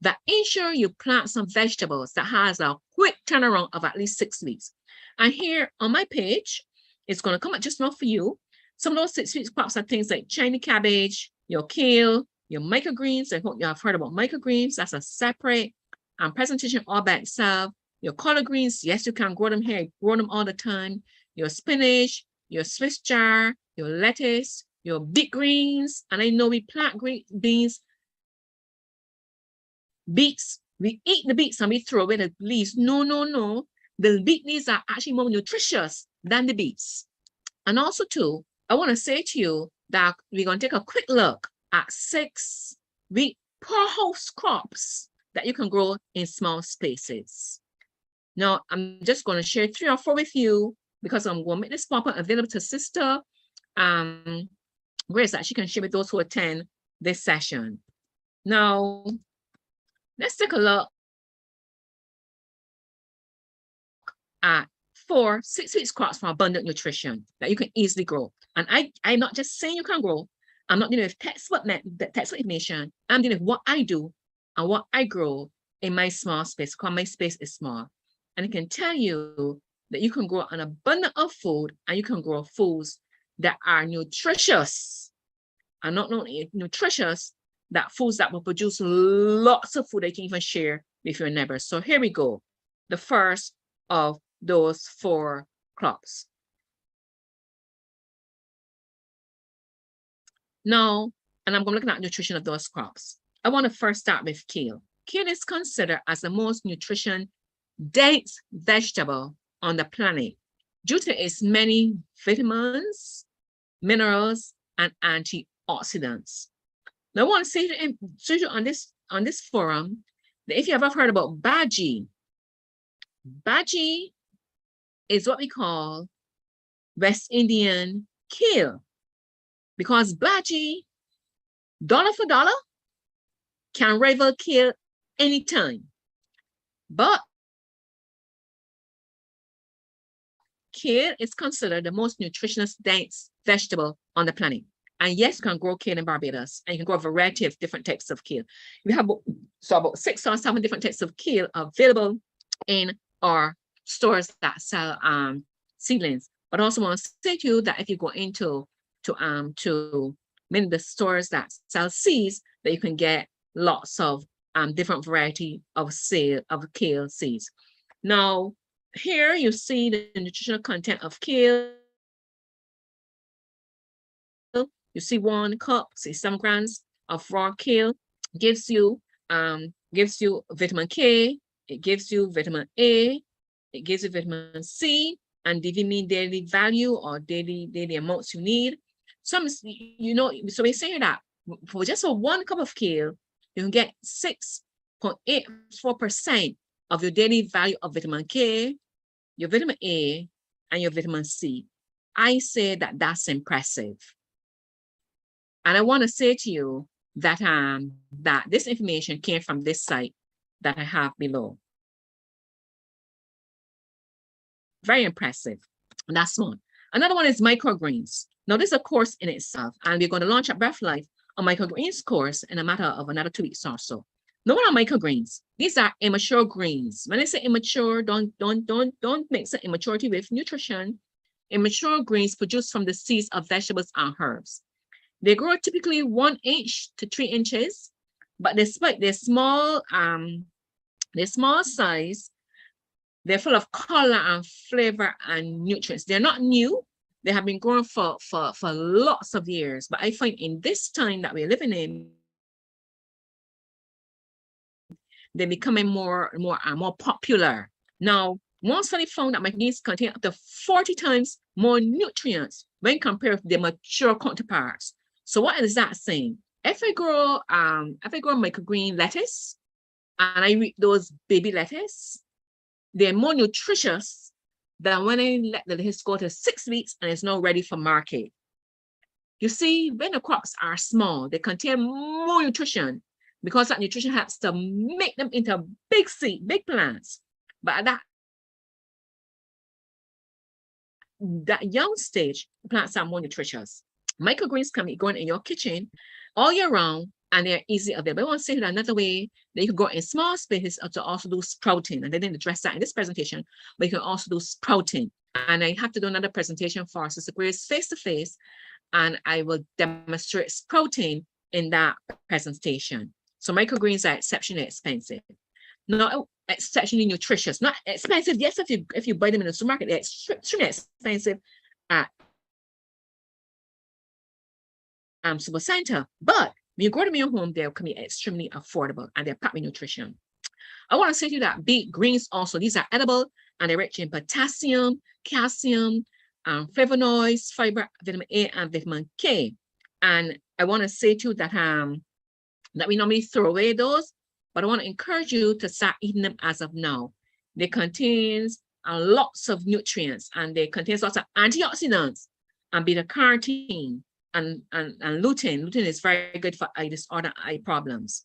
that ensure you plant some vegetables that has a quick turnaround of at least 6 weeks. And here on my page, it's going to come up just enough for you. Some of those 6 weeks crops are things like Chinese cabbage, your kale, your microgreens. I hope you have heard about microgreens. That's a separate presentation all by itself. Your collard greens, yes, you can grow them here, grow them all the time. Your spinach, your Swiss chard, your lettuce, your beet greens. And I know we plant beans, beets. We eat the beets and we throw away the leaves. No, no, no. The beet leaves are actually more nutritious than the beets. And also too, I want to say to you that we're going to take a quick look at 6 wheat per house crops that you can grow in small spaces. Now, I'm just going to share 3 or 4 with you because I'm going to make this pop-up available to Sister Grace that she can share with those who attend this session. Now, let's take a look at 4 6 weeks crops for abundant nutrition that you can easily grow. And I'm not just saying you can grow. I'm not dealing with textbook information. I'm dealing with what I do and what I grow in my small space, because my space is small. And I can tell you that you can grow an abundance of food, and you can grow foods that are nutritious. And not only nutritious, that foods that will produce lots of food that you can even share with your neighbors. So here we go. The first of those 4 crops. Now, and I'm going to look at nutrition of those crops. I want to first start with kale. Kale is considered as the most nutrition-dense vegetable on the planet due to its many vitamins, minerals, and antioxidants. Now, I want to say to you on this forum that if you ever heard about bhaji is what we call West Indian kale, because bhaji, dollar for dollar, can rival kale anytime. But kale is considered the most nutritious dense vegetable on the planet. And yes, you can grow kale in Barbados, and you can grow a variety of different types of kale. We have about 6 or 7 different types of kale available in our stores that sell seedlings. But I also want to say to you that if you go into many of the stores that sell seeds, that you can get lots of different variety of kale seeds. Now, here you see the nutritional content of kale. You see 1 cup, see 7 grams of raw kale gives you vitamin K, it gives you vitamin A, it gives you vitamin C, and vitamin daily value or daily amounts you need. So we say that for just 1 cup of kale, you can get 6.84% of your daily value of vitamin K, your vitamin A, and your vitamin C. I say that that's impressive. And I want to say to you that that this information came from this site that I have below. Very impressive. And that's one. Another one is microgreens. Now, this is a course in itself, and we're going to launch at Breath Life a microgreens course in a matter of another 2 weeks or so. Now, what are microgreens? These are immature greens. When I say immature, don't mix the immaturity with nutrition. Immature greens produced from the seeds of vegetables and herbs. They grow typically 1 inch to 3 inches, but despite their small size, they're full of color and flavor and nutrients. They're not new. They have been grown for lots of years. But I find in this time that we're living in, they're becoming more popular. Now, one study found that microgreens contain up to 40 times more nutrients when compared with their mature counterparts. So what is that saying? If I grow microgreen lettuce and I eat those baby lettuce, they're more nutritious than when I let the lettuce go to 6 weeks and it's now ready for market. You see, when the crops are small, they contain more nutrition because that nutrition helps to make them into big seed, big plants. But at that young stage, the plants are more nutritious. Microgreens can be grown in your kitchen all year round, and they're easy available. I want to say that another way that you can grow in small spaces to also do sprouting. And they didn't address that in this presentation, but you can also do sprouting. And I have to do another presentation for Sister Grace face-to-face, and I will demonstrate sprouting in that presentation. So microgreens are exceptionally expensive. Not exceptionally nutritious, not expensive. Yes, if you buy them in the supermarket, they're extremely expensive at super center. But when you grow them in your home, they can be extremely affordable and they're packed with nutrition. I want to say to you that beet greens also, these are edible and they're rich in potassium, calcium, flavonoids, fiber, vitamin A, and vitamin K. And I want to say to you that that we normally throw away those, but I want to encourage you to start eating them as of now. They contain lots of nutrients and they contain lots of antioxidants and beta-carotene and lutein. Lutein is very good for eye disorder, eye problems.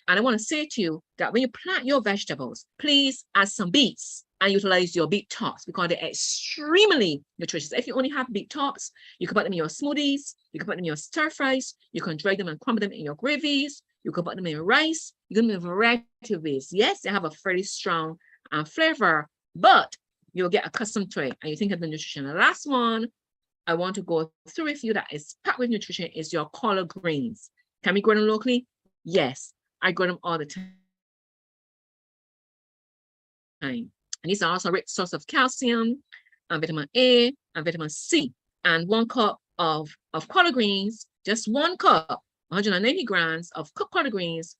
And I want to say to you that when you plant your vegetables, please add some beets and utilize your beet tops because they're extremely nutritious. If you only have beet tops, you can put them in your smoothies, you can put them in your stir fries, you can dry them and crumble them in your gravies, you can put them in rice, you can do them in a variety of ways. Yes, they have a fairly strong flavor, but you'll get accustomed to it and you think of the nutrition. The last one I want to go through with you that is packed with nutrition is your collard greens. Can we grow them locally? Yes, I grow them all the time. And these are also a rich source of calcium and vitamin A and vitamin C. And 1 cup of collard greens, just 1 cup, 190 grams of cooked collard greens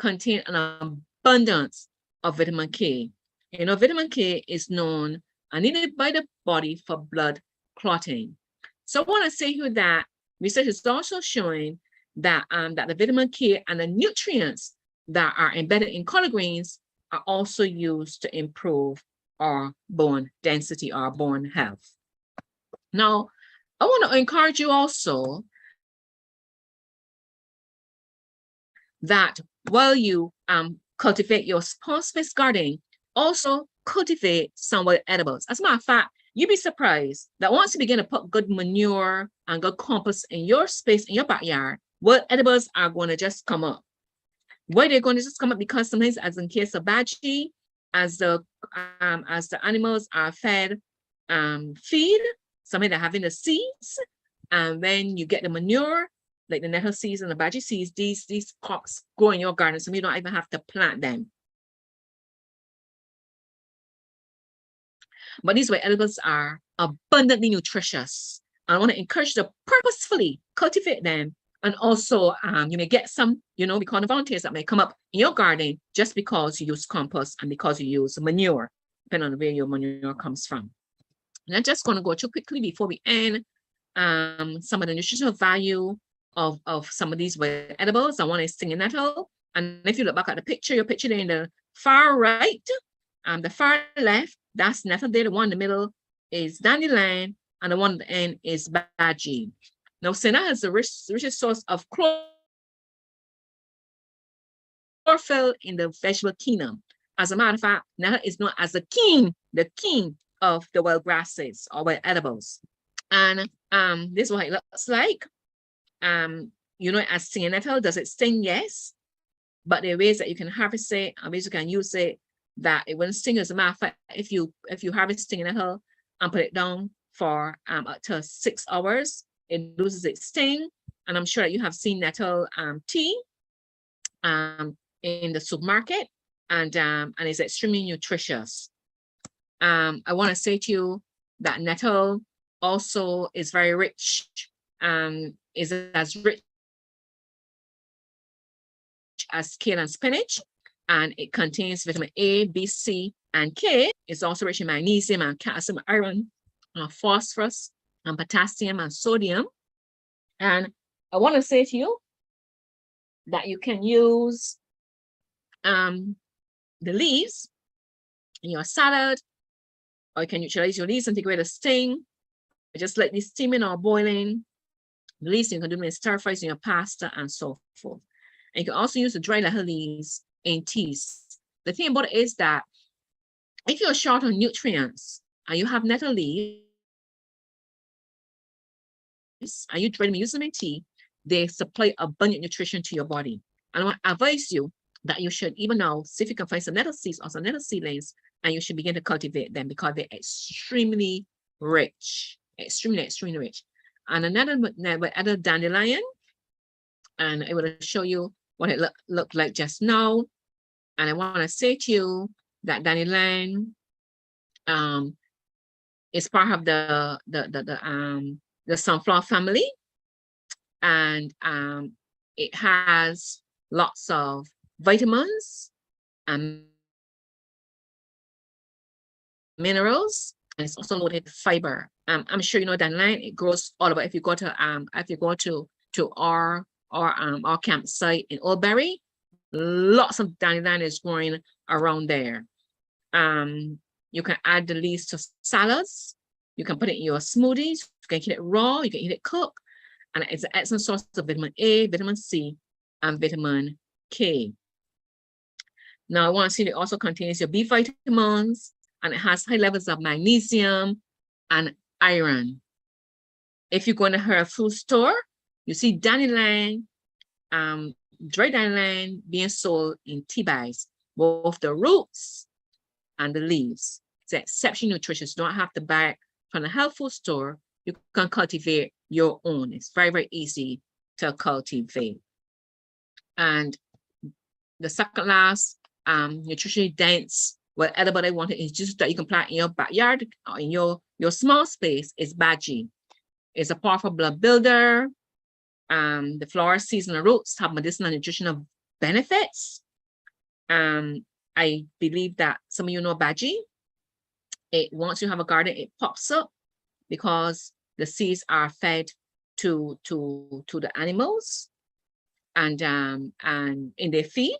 contain an abundance of vitamin K. You know, vitamin K is known and needed by the body for blood clotting. So I want to say here that research is also showing that, that the vitamin K and the nutrients that are embedded in collard greens are also used to improve our bone density, our bone health. Now, I want to encourage you also that while you cultivate your small space gardening, also cultivate some wild edibles. As a matter of fact, you'd be surprised that once you begin to put good manure and good compost in your space, in your backyard, wild edibles are going to just come up. Why they're going to just come up? Because sometimes, as in case of veggie, as the animals are fed feed, sometimes they're having the seeds, and when you get the manure, like the nettle seeds and the veggie seeds, these crops grow in your garden, so you don't even have to plant them. But these wild edibles are abundantly nutritious. I want to encourage you to purposefully cultivate them. And also, you may get some, we call them volunteers that may come up in your garden just because you use compost and because you use manure, depending on where your manure comes from. And I'm just going to go through quickly before we end some of the nutritional value of some of these wild edibles. I want to sting a nettle. And if you look back at the picture, your picture there in the far right, the far left, that's nettle there. The one in the middle is dandelion, and the one at the end is badgie. Now, senna is the richest source of chlorophyll in the vegetable kingdom. As a matter of fact, nettle is known as the king of the wild grasses or wild edibles. And this is what it looks like. You know, as stinging nettle, does it sting? Yes. But there are ways that you can harvest it, and ways you can use it that it wouldn't sting. As a matter of fact, if you harvest stinging nettle and put it down for up to 6 hours, it loses its sting. And I'm sure that you have seen nettle tea in the supermarket, and it's extremely nutritious. I want to say to you that nettle also is very rich, is as rich as kale and spinach, and it contains vitamin A, B, C, and K. It's also rich in magnesium and calcium, iron, phosphorus, and potassium and sodium. And I want to say to you that you can use the leaves in your salad, or you can utilize your leaves and take away the sting. Just let this steaming or boiling. The leaves you can do them in stir fries in your pasta and so forth. And you can also use the dry nettle leaves in teas. The thing about it is that if you're short on nutrients and you have nettle leaves and you dry them and use them in tea, they supply abundant nutrition to your body. And I want to advise you that you should even now see if you can find some nettle seeds or some nettle seedlings, and you should begin to cultivate them because they're extremely rich, extremely rich. And another dandelion, and I will show you what it looked like just now. And I want to say to you that dandelion is part of the sunflower family, and it has lots of vitamins and minerals, and it's also loaded with fiber. I'm sure you know dandelion. It grows all about. If you go to our campsite in Oldbury, lots of dandelion is growing around there. You can add the leaves to salads. You can put it in your smoothies. You can eat it raw. You can eat it cooked, and it's an excellent source of vitamin A, vitamin C, and vitamin K. Now, I want to see it also contains your B vitamins, and it has high levels of magnesium and iron. If you go in a health food store, you see dandelion, dry dandelion being sold in tea bags, both the roots and the leaves. It's exceptionally nutritious. You don't have to buy it from the health food store. You can cultivate your own. It's very, very easy to cultivate. And the second last nutritionally dense, well, edible I wanted is just that you can plant in your backyard or in your small space is Baji. It's a powerful blood builder. The flower, seeds, and the roots have medicinal and nutritional benefits. I believe that some of you know Baji. Once you have a garden, it pops up because the seeds are fed to the animals and in their feed,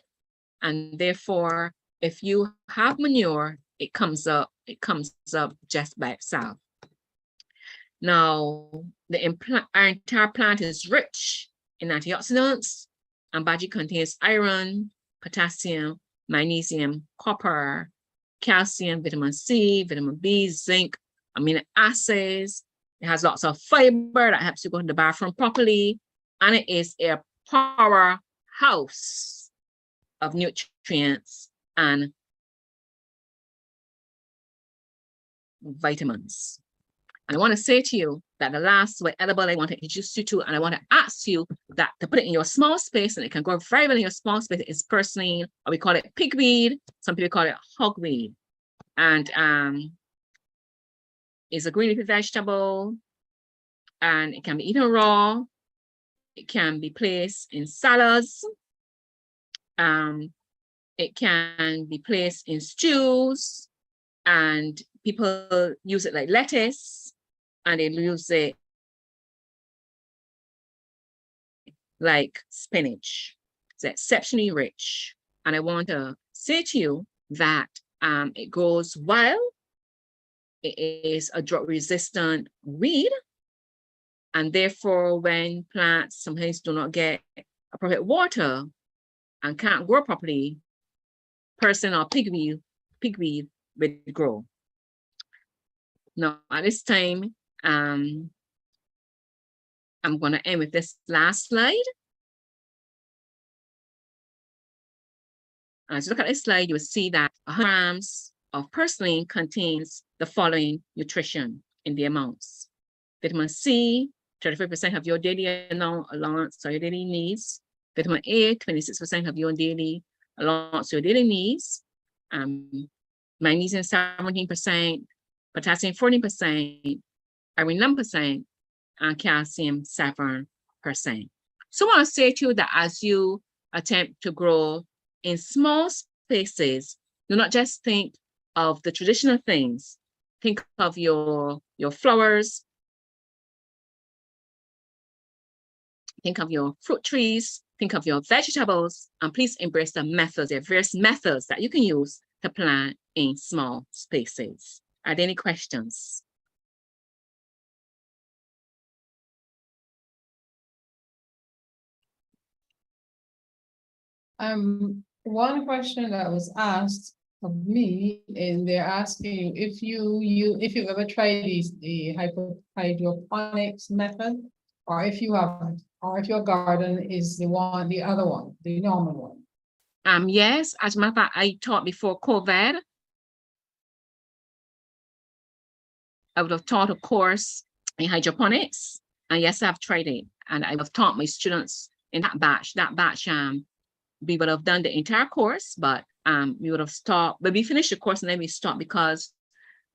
and therefore, if you have manure, it comes up just by itself. Now, our entire plant is rich in antioxidants, and Baji contains iron, potassium, magnesium, copper, calcium, vitamin C, vitamin B, zinc, amino acids. It has lots of fiber that helps you go to the bathroom properly, and it is a powerhouse of nutrients and vitamins. And I want to say to you that the last edible I want to introduce you to, and I want to ask you that to put it in your small space, and it can grow very well in your small space, is purslane, or we call it pigweed. Some people call it hogweed. And it's a green leafy vegetable, and it can be eaten raw. It can be placed in salads. It can be placed in stews, and people use it like lettuce, and they use it like spinach. It's exceptionally rich. And I want to say to you that it grows well. It is a drought-resistant weed, and therefore, when plants sometimes do not get appropriate water and can't grow properly, purslane or pigweed will grow. Now, at this time, I'm going to end with this last slide. As you look at this slide, you will see that 100 grams of purslane contains the following nutrition in the amounts. Vitamin C, 35% of your daily allowance or your daily needs. Vitamin A, 26% of your daily allowance or your daily needs. Magnesium, 17%, potassium, 14%, iron, 11%, and calcium, 7%. So I want to say to you that as you attempt to grow in small spaces, do not just think of the traditional things. Think of your flowers. Think of your fruit trees. Think of your vegetables. And please embrace the methods. There are various methods that you can use to plant in small spaces. Are there any questions? One question that was asked of me, and they're asking if you've ever tried the hydroponics method, or if your garden is the other one, the normal one. Yes, as a matter of fact, I taught before COVID. I would have taught a course in hydroponics, and yes, I've tried it, and I have taught my students in that batch. We would have done the entire course, but we would have stopped. But we finished the course and then we stopped because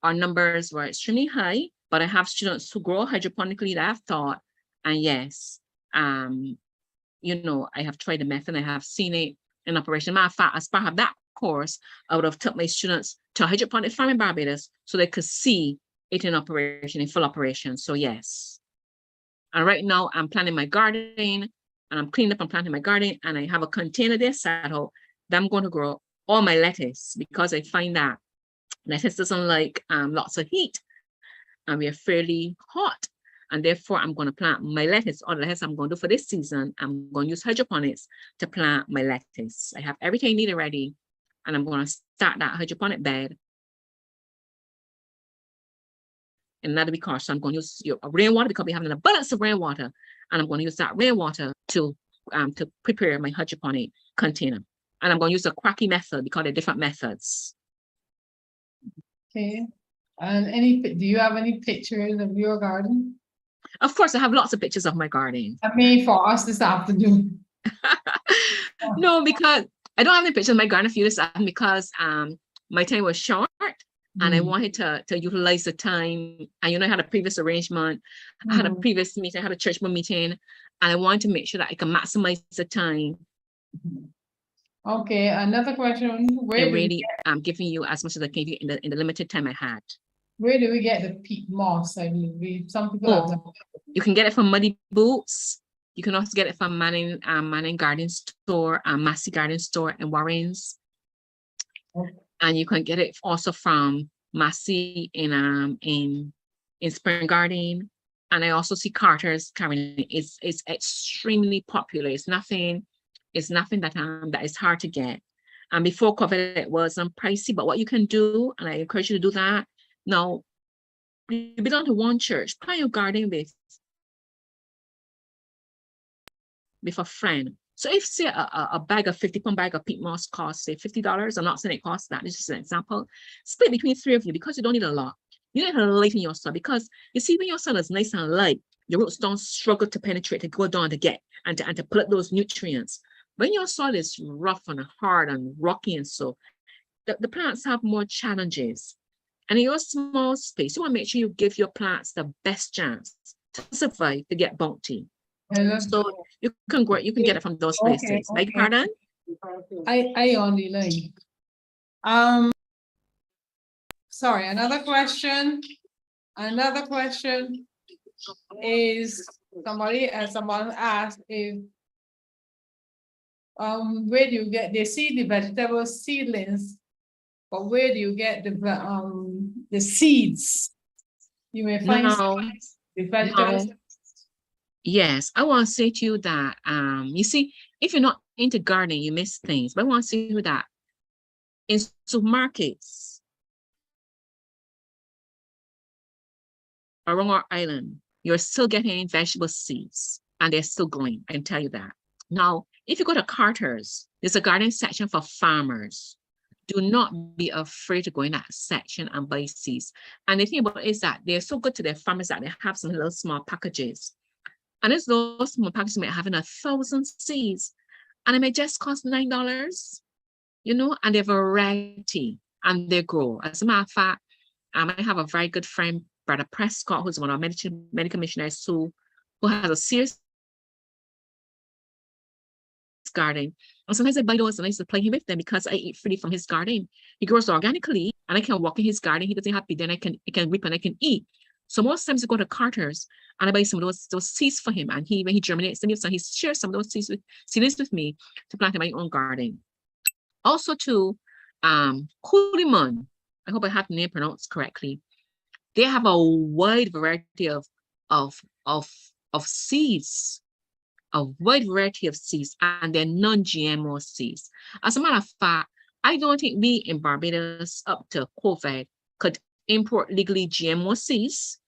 our numbers were extremely high. But I have students who grow hydroponically that I've taught, and yes, you know, I have tried the method. I have seen it in operation. Matter of fact, as part of that course, I would have took my students to a hydroponic farm in Barbados so they could see it in operation, in full operation. So yes. And right now I'm planting my garden, and I'm cleaning up and planting my garden, and I have a container there set out that I'm going to grow all my lettuce, because I find that lettuce doesn't like lots of heat, and we are fairly hot, and therefore I'm going to plant my lettuce. All the lettuce I'm going to do for this season, I'm going to use hydroponics to plant my lettuce. I have everything needed ready, and I'm going to start that hydroponic bed. And that'll be cautious. So I'm going to use your rainwater because we have an abundance of rainwater, and I'm going to use that rainwater to prepare my hydroponic container. And I'm going to use a quacky method because there are different methods. Okay. And do you have any pictures of your garden? Of course, I have lots of pictures of my garden. I mean, for us this afternoon. No, because I don't have any pictures of my garden for you this afternoon because my time was short. And I wanted to utilize the time. And you know, I had a previous arrangement. I had a previous meeting, I had a church meeting, and I wanted to make sure that I can maximize the time. Okay, another question. I'm giving you as much as I can give you in the limited time I had. Where do we get the peat moss? I mean, some people you can get it from Muddy Boots. You can also get it from Manning Garden Store, Massey Garden Store in Warrens. Okay. And you can get it also from Massey in Spring Garden. And I also see Carter's carrying it. It's extremely popular. It's nothing that is hard to get. And before COVID, it was pricey. But what you can do, and I encourage you to do that. Now, you belong to one church. Plan your garden with a friend. So if say a bag of 50-pound bag of peat moss costs say $50, I'm not saying it costs that, this is just an example. Split between 3 of you because you don't need a lot. You need to lighten your soil because you see when your soil is nice and light, your roots don't struggle to penetrate, to go down to get and to pull up those nutrients. When your soil is rough and hard and rocky and so, the plants have more challenges. And in your small space, you want to make sure you give your plants the best chance to survive, to get bounty. So you can get it from those places. Beg your pardon? I on the line. Sorry, another question is someone asked if where do you get, they see the vegetable seedlings, but where do you get the seeds? You may find the vegetables. Yes, I want to say to you that you see, if you're not into gardening, you miss things. But I want to say to you that in supermarkets, around our island, you're still getting vegetable seeds and they're still going. I can tell you that. Now, if you go to Carter's, there's a garden section for farmers. Do not be afraid to go in that section and buy seeds. And the thing about it is that they're so good to their farmers that they have some little small packages. And it's those small packages may have 1,000 seeds. And it may just cost $9, you know, and they're variety and they grow. As a matter of fact, I have a very good friend, Brother Prescott, who's one of our medical missionaries who has a serious garden. And sometimes I buy those and I used to play with them because I eat freely from his garden. He grows organically and I can walk in his garden. He doesn't have to be there. I can reap and I can eat. So most times I go to Carter's and I buy some of those seeds for him. And when he germinates them, he shares some of those seeds with me to plant in my own garden. Also to Kuliman, I hope I have the name pronounced correctly. They have a wide variety of seeds, a wide variety of seeds, and they're non-GMO seeds. As a matter of fact, I don't think we in Barbados up to COVID could import legally GMO seeds.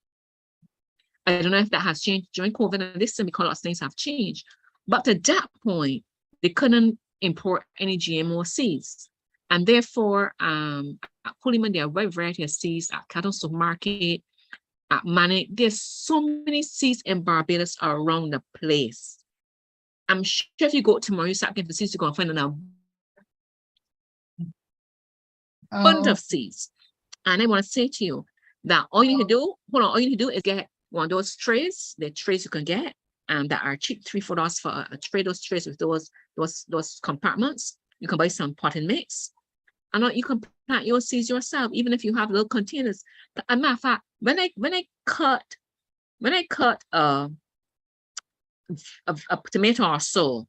I don't know if that has changed during COVID, and this is because lots of things have changed. But to that point, they couldn't import any GMO seeds. And therefore, at Kuliman, there are a wide variety of seeds at Cattle Supermarket, at Manic. There's so many seeds in Barbados around the place. I'm sure if you go tomorrow, you start getting the seeds, you're going to find an abundance of seeds. And I want to say to you that all you need to do is get one of those trays, the trays you can get, that are cheap, $3-4 for a tray. Those trays with those compartments. You can buy some potting mix. And you can plant your seeds yourself, even if you have little containers. As a matter of fact, when I cut a tomato or so,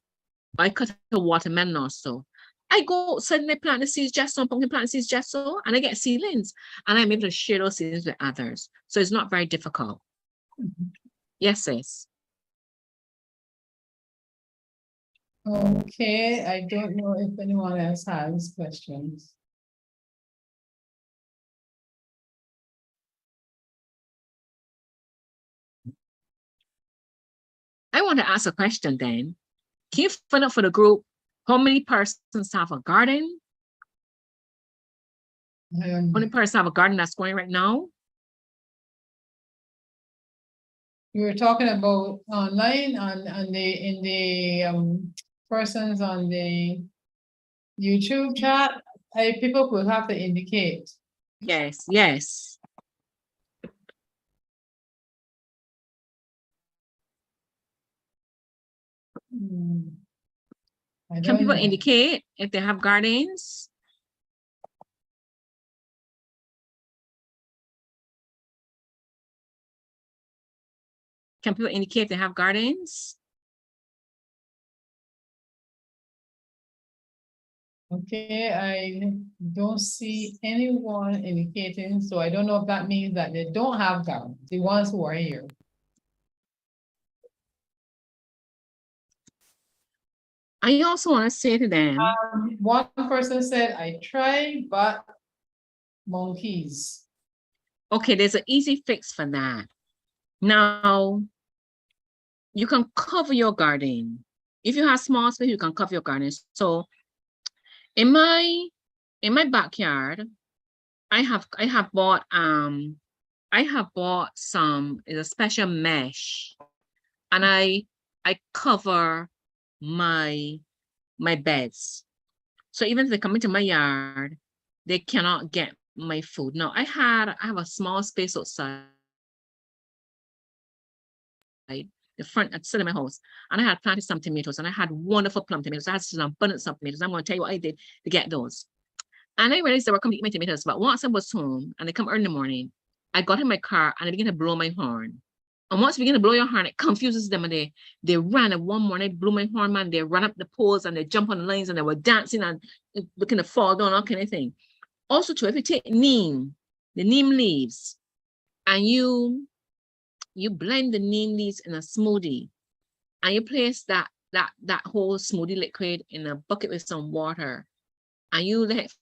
I cut a watermelon or so, I go outside and I plant the seeds just so, pumpkin plant the seeds just so, and I get seedlings, and I'm able to share those seeds with others. So it's not very difficult. Yes, sis. Okay, I don't know if anyone else has questions. I want to ask a question then. Can you find out for the group how many persons have a garden? How many persons have a garden that's going right now? We were talking about online in the persons on the YouTube chat. People will have to indicate. Yes, yes. Can people indicate if they have gardens? Can people indicate if they have gardens? Okay, I don't see anyone indicating, so I don't know if that means that they don't have gardens, the ones who are here. I also want to say to them. One person said, I tried, but monkeys. Okay, there's an easy fix for that. Now, you can cover your garden. If you have small space, you can cover your garden. So in my backyard, I have bought some, it's a special mesh, and I cover my beds. So even if they come into my yard, they cannot get my food. Now I have a small space outside the front outside of my house, and I had planted some tomatoes, and I had wonderful plum tomatoes. I had some abundance of tomatoes. I'm going to tell you what I did to get those. And I realized they were coming to eat my tomatoes, but once I was home and they come early in the morning, I got in my car and I began to blow my horn. And once you begin to blow your horn, it confuses them, and they ran. And one morning I blew my horn, man, they ran up the poles and they jump on the lines and they were dancing and looking to fall down, all kind of thing. Also too, if you take the neem leaves, and you blend the neem leaves in a smoothie, and you place that whole smoothie liquid in a bucket with some water, and you let it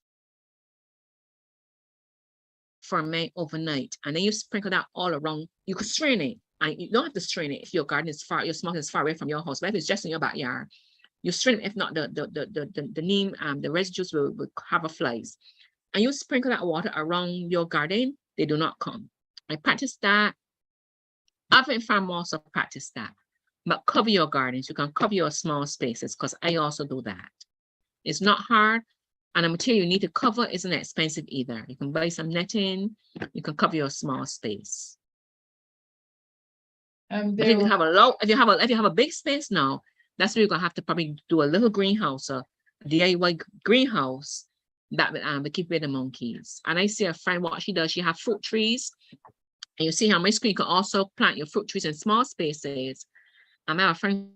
ferment overnight, and then you sprinkle that all around. You could strain it, and you don't have to strain it if your garden is far, your small is far away from your house. But if it's just in your backyard, you strain it. If not, the neem, the residues will have a flies, and you sprinkle that water around your garden. They do not come. I practice that. Other farm also practice that. But cover your gardens. You can cover your small spaces, because I also do that. It's not hard. And the material you need to cover isn't expensive either. You can buy some netting. You can cover your small space. But if you have a big space now, that's where you're gonna have to probably do a little greenhouse, a DIY greenhouse that will keep away the monkeys. And I see a friend, what she does, she have fruit trees. And you see how my screen, you can also plant your fruit trees in small spaces. I have a friend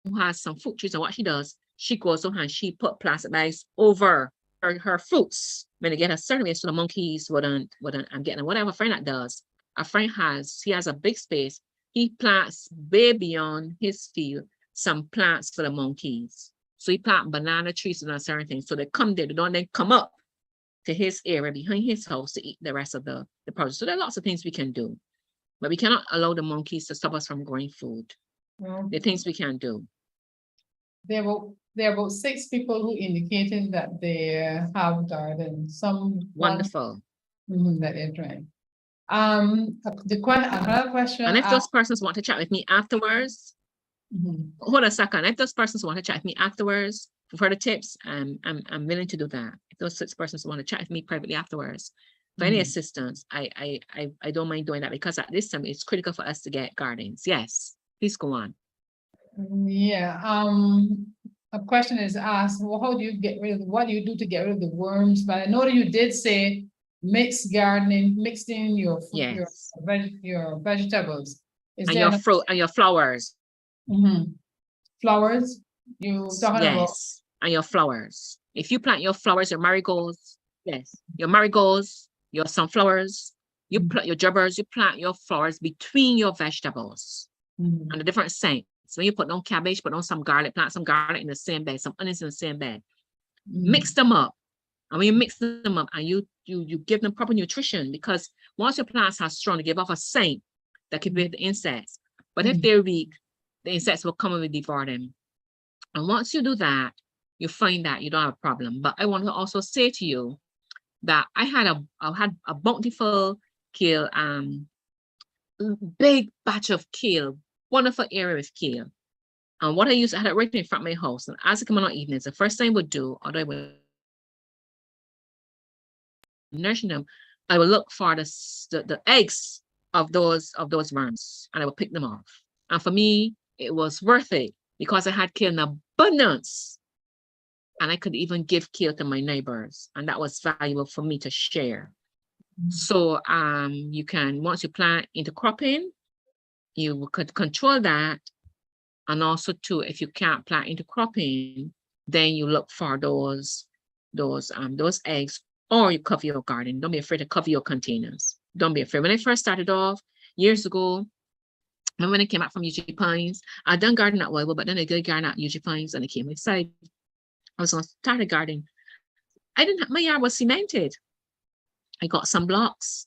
who has some fruit trees, and what she does, she goes on and she put plastic bags over her fruits when they get a certain way so the monkeys wouldn't I'm getting whatever friend that does. A friend he has a big space. He plants way beyond his field some plants for the monkeys. So he plant banana trees and certain things. So they come there, they don't then come up to his area behind his house to eat the rest of the produce. So there are lots of things we can do. But we cannot allow the monkeys to stop us from growing food. Well, the things we can do. There are about 6 people who indicated that they have gardens. Some wonderful that they're trying. Another question. And if those persons want to chat with me afterwards, hold a second. If those persons want to chat with me afterwards for further tips, I'm willing to do that. If those 6 persons want to chat with me privately afterwards for any assistance, I don't mind doing that, because at this time it's critical for us to get gardens. Yes, please go on. Yeah. A question is asked, well, what do you do to get rid of the worms? But I know that you did say mixed gardening, mixed in your vegetables. And your fruit and your flowers. Flowers? You talking about? Yes, and your flowers. If you plant your flowers, your marigolds, yes, your marigolds, your sunflowers, you plant your jubbers, you plant your flowers between your vegetables and the different scents. So when you put on cabbage, put on some garlic, plant some garlic in the same bed, some onions in the same bed. Mix them up. And when you mix them up and you give them proper nutrition, because once your plants are strong, they give off a scent that can be the insects. But if they're weak, the insects will come and devour them. And once you do that, you find that you don't have a problem. But I want to also say to you that I had a bountiful kale, big batch of kale, wonderful area with kale. And what I had it right in front of my house. And as I come on evenings, the first thing I would do, although I would nourishing them, I would look for the eggs of those worms, and I would pick them off. And for me, it was worth it, because I had kale in abundance, and I could even give kale to my neighbors, and that was valuable for me to share. So you can, once you plant intercropping, you could control that. And also too, if you can't plant intercropping, then you look for those eggs, or you cover your garden. Don't be afraid to cover your containers. Don't be afraid. When I first started off years ago, and when I came back from UG Pines, I'd done garden at Weibo, but then I did garden at UG Pines, and I came inside. I was going to start a garden. My yard was cemented. I got some blocks.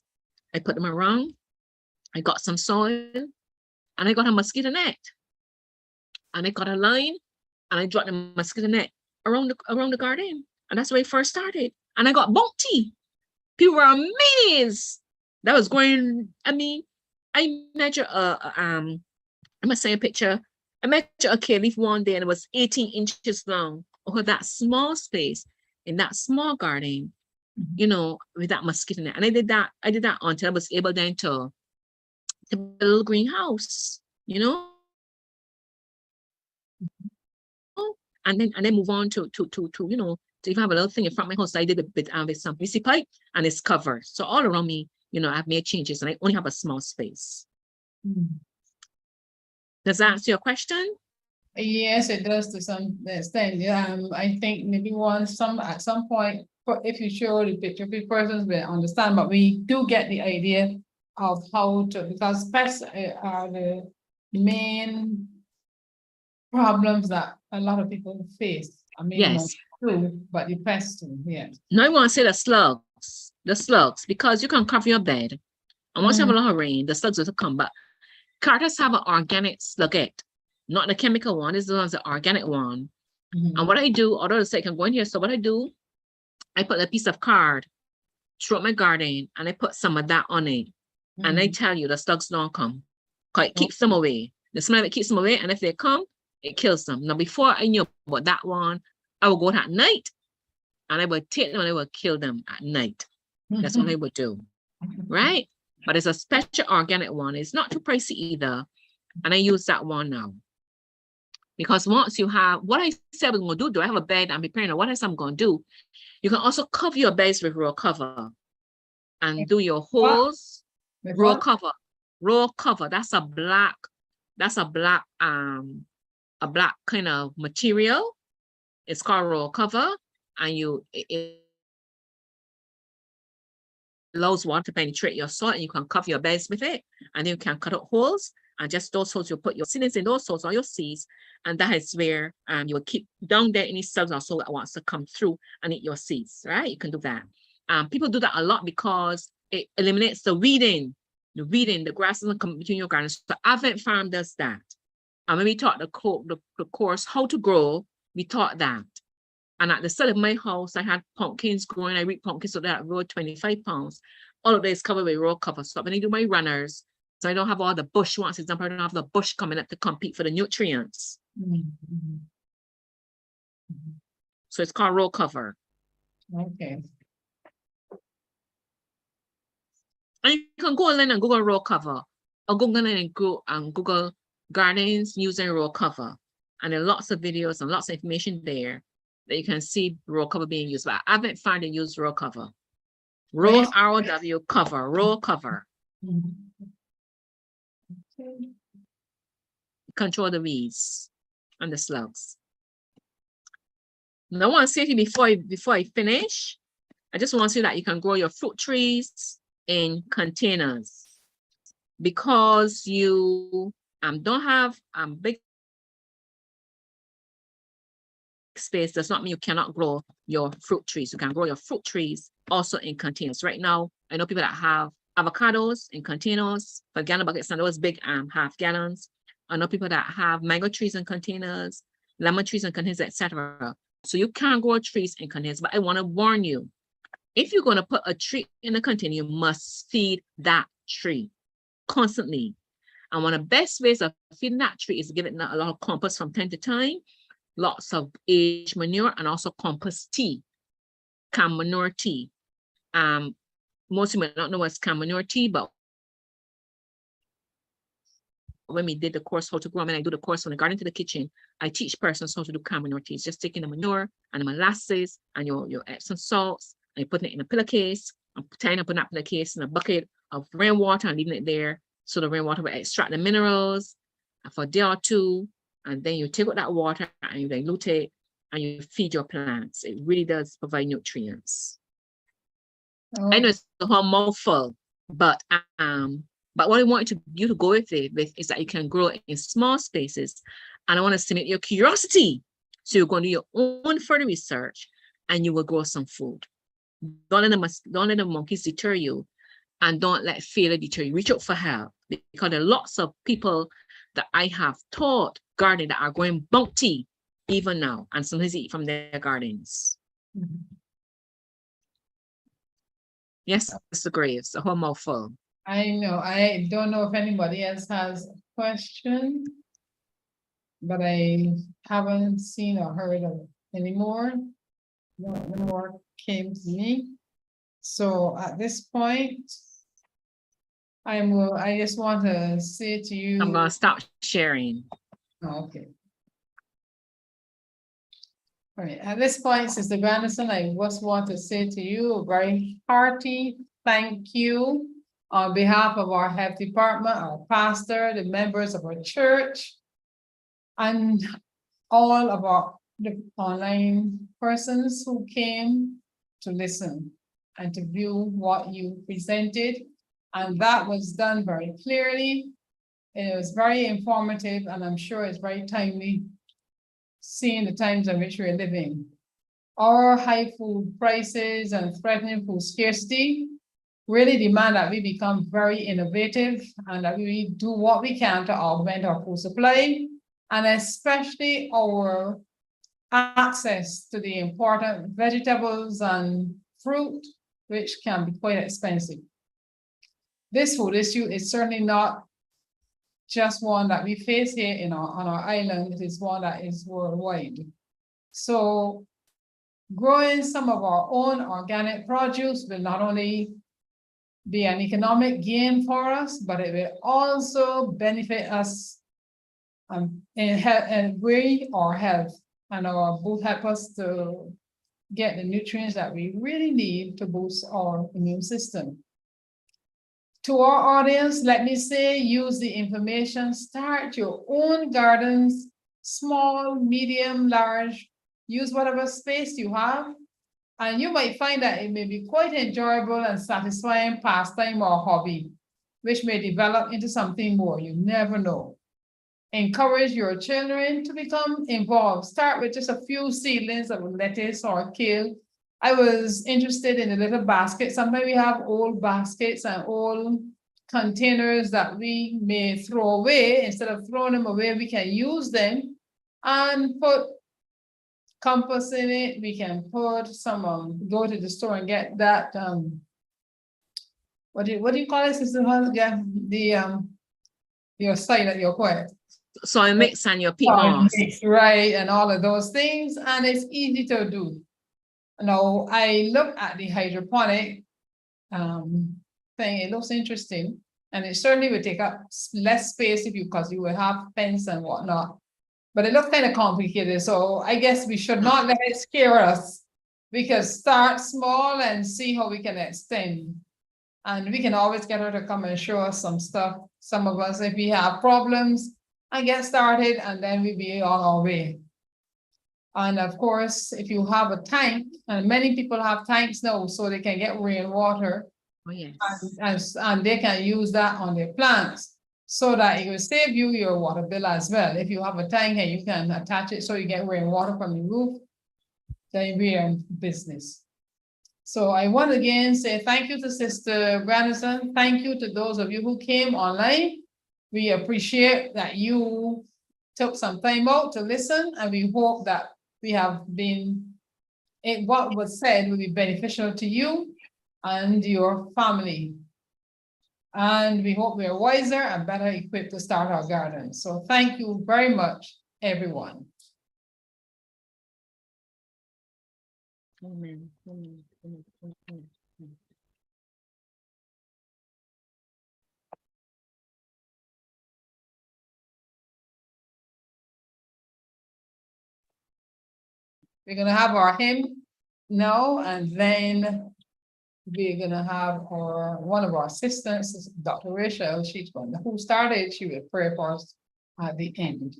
I put them around. I got some soil, and I got a mosquito net. And I got a line, and I dropped the mosquito net around the garden. And that's where I first started. And I got bounty. People were amazed. That was going, I measure I must say a picture. I measured a kale leaf one day, and it was 18 inches long. Oh, that small space in that small garden, with that mosquito net. And I did that until I was able then to build a little greenhouse, and then move on to even have a little thing in front of my house. I did a bit with some PVC pipe, and it's covered. So all around me, I've made changes, and I only have a small space. Does that answer your question? Yes, it does to some extent. I think maybe at some point, if you show the picture, people persons will understand. But we do get the idea of how to, because pests are the main problems that a lot of people face. I mean, Yes. not true, but the pestle, yes. Now I want to say the slugs, because you can cover your bed. And once you have a lot of rain, the slugs will come back. Carters have an organic slugget, not the chemical one. This is the organic one. And what I do, although the site can go in here, so what I do, I put a piece of card throughout my garden and I put some of that on it. And I tell you, the slugs don't come. Because it keeps them away. The smell of it keeps them away. And if they come, it kills them. Now, before I knew about that one, I would go out at night and I would take them and I would kill them at night. That's what I would do. Right? But it's a special organic one. It's not too pricey either. And I use that one now. Because once you have, what I said I'm going to do I have a bed? I'm preparing, what else I'm going to do? You can also cover your beds with roll cover and do your holes. Roll cover. Roll cover. That's a black kind of material. It's called roll cover. And it allows water to penetrate your soil and you can cover your beds with it. And then you can cut out holes. And just those holes, you put your seeds in those holes or your seeds. And that is where you will keep down there any slugs or so that wants to come through and eat your seeds, right? You can do that. People do that a lot because it eliminates the weeding. The grass doesn't come between your gardens. So Advent Farm does that. And when we taught the course, how to grow, we taught that. And at the side of my house, I had pumpkins growing. I reap pumpkins so that I grew 25 pounds. All of this covered with roll cover. So when I do my runners, so I don't have all the bush ones. For example, I don't have the bush coming up to compete for the nutrients. So it's called roll cover. Okay. And you can go online and Google roll cover, or go online and Google gardens using roll cover. And there are lots of videos and lots of information there that you can see roll cover being used. But I haven't found it use roll cover. Roll ROW cover, roll cover. Control the weeds and the slugs. Now I want to say to you before I finish, I just want to say that you can grow your fruit trees in containers because you don't have big space. Does not mean you cannot grow your fruit trees. You can grow your fruit trees also in containers. Right now, I know people that have avocados in containers for gallon buckets and those big half gallons. I know people that have mango trees in containers, lemon trees in containers, etc. So you can grow trees in containers, but I want to warn you, if you're going to put a tree in a container, you must feed that tree constantly. And one of the best ways of feeding that tree is giving it a lot of compost from time to time, lots of aged manure, and also compost tea, canned manure tea. Most of you might not know what's canned manure tea, but when we did the course, how to grow, and I do the course from the garden to the kitchen, I teach persons how to do canned manure tea. It's just taking the manure and the molasses and your Epsom salts, and you're putting it in a pillowcase, and tying up in that pillowcase in a bucket of rainwater and leaving it there so the rainwater will extract the minerals for a day or two. And then you take out that water and you dilute it and you feed your plants. It really does provide nutrients. I know it's a whole mouthful, but what I want you to go with is that you can grow in small spaces. And I want to stimulate your curiosity. So you're going to do your own further research and you will grow some food. Don't let the monkeys deter you, and don't let failure deter you. Reach out for help, because there are lots of people that I have taught gardening that are going bounty even now, and sometimes eat from their gardens. Yes, Mr. Greaves, a whole mouthful. I know. I don't know if anybody else has a question, but I haven't seen or heard of any more. No more came to me. So at this point, I just want to say to you. I'm gonna stop sharing. Okay. All right. At this point, Sister Grandison, I just want to say to you a very hearty thank you on behalf of our health department, our pastor, the members of our church, and all of the online persons who came to listen and to view what you presented. And that was done very clearly. It was very informative, and I'm sure it's very timely seeing the times in which we're living. Our high food prices and threatening food scarcity really demand that we become very innovative and that we do what we can to augment our food supply, and especially our access to the important vegetables and fruit, which can be quite expensive. This food issue is certainly not just one that we face here on our island. It is one that is worldwide. So growing some of our own organic produce will not only be an economic gain for us, but it will also benefit us in our health, and both help us to get the nutrients that we really need to boost our immune system. To our audience, let me say, use the information, start your own gardens, small, medium, large, use whatever space you have, and you might find that it may be quite enjoyable and satisfying pastime or hobby, which may develop into something more. You never know. Encourage your children to become involved. Start with just a few seedlings of lettuce or kale. I was interested in the little baskets. Sometimes we have old baskets and old containers that we may throw away. Instead of throwing them away, we can use them and put compost in it. We can put some, go to the store and get that, what do you call it, Sister? Yeah, your site that you're quiet. Soil mix and your peat moss. Right, and all of those things, and it's easy to do. Now, I look at the hydroponic thing, it looks interesting, and it certainly would take up less space because you will have fence and whatnot, but it looks kind of complicated, so I guess we should not let it scare us. We can start small and see how we can extend, and we can always get her to come and show us some stuff, some of us, if we have problems, and get started, and then we'll be on our way. And of course, if you have a tank, and many people have tanks now, so they can get rainwater. Oh, yes. And they can use that on their plants, so that it will save you your water bill as well. If you have a tank and you can attach it so you get rainwater from the roof, then we're in business. So I want to again say thank you to Sister Grandison. Thank you to those of you who came online. We appreciate that you took some time out to listen, and we hope that we have been, what was said will be beneficial to you and your family. And we hope we are wiser and better equipped to start our garden. So thank you very much, everyone. Amen. Amen. Amen. Amen. We're going to have our hymn now, and then we're going to have one of our assistants, Dr. Rachel, she's one who started, she will pray for us at the end.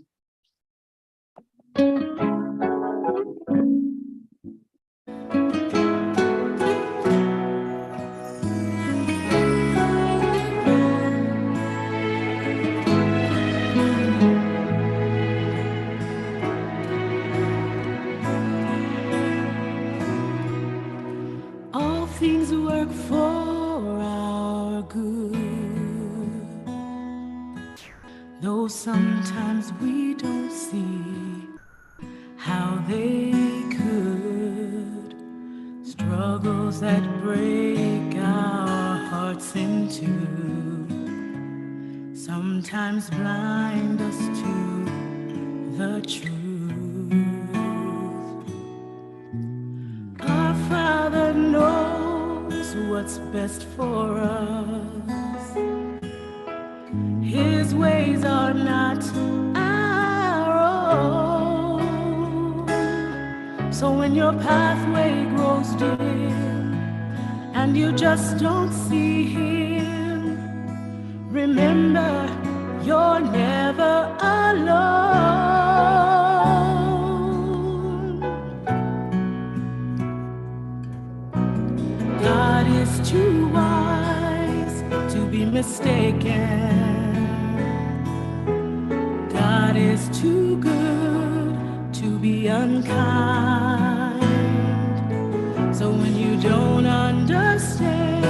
All things work for our good, though sometimes we don't see how they could. Struggles that break our hearts in two sometimes blind us to the truth. Our Father knows what's best for us. His ways are not our own. So when your pathway grows dim and you just don't see him, remember you're never alone. God is too wise to be mistaken. God is too good to unkind. So when you don't understand,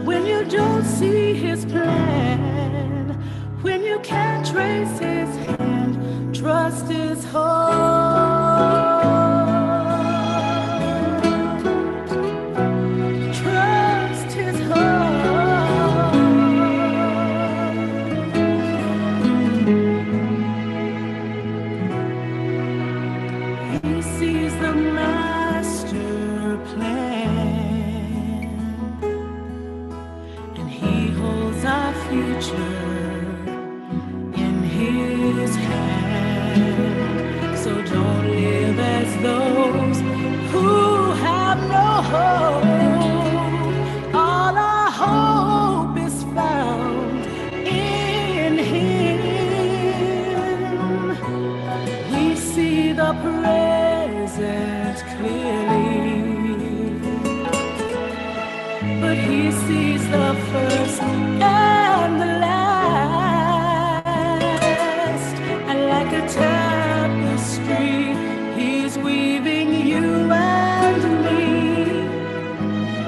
when you don't see his plan, when you can't trace his hand, trust his heart. Trust his heart. He sees the master plan, and he holds our future in his hand. So don't live as those who have no hope. All our hope is found in him. We see the present clearly, but he sees the first and the last. And like a tapestry, he's weaving you and me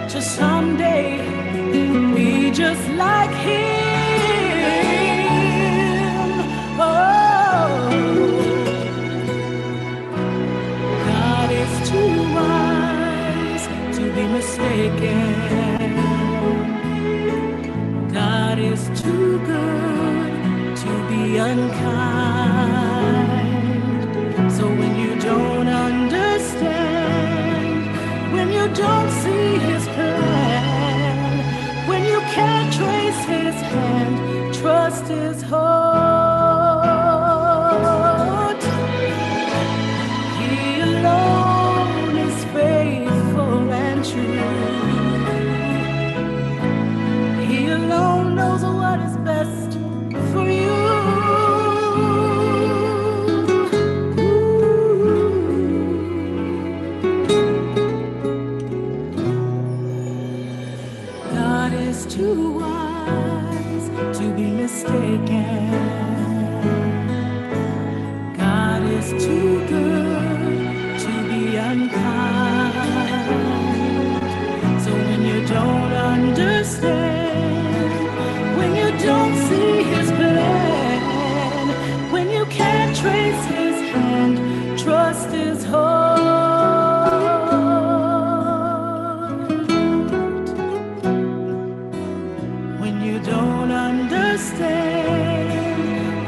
to someday be just like him. Oh, God is too wise to be mistaken. God is too good to be unkind. So when you don't understand, when you don't see his plan, when you can't trace his hand, trust his heart. He alone is faithful and true. He alone knows what is best for you. God is too wise to be mistaken. God is too good to be unkind. So when you don't understand, when you don't see his plan, when you can't trace his hand, trust his heart. When you don't understand,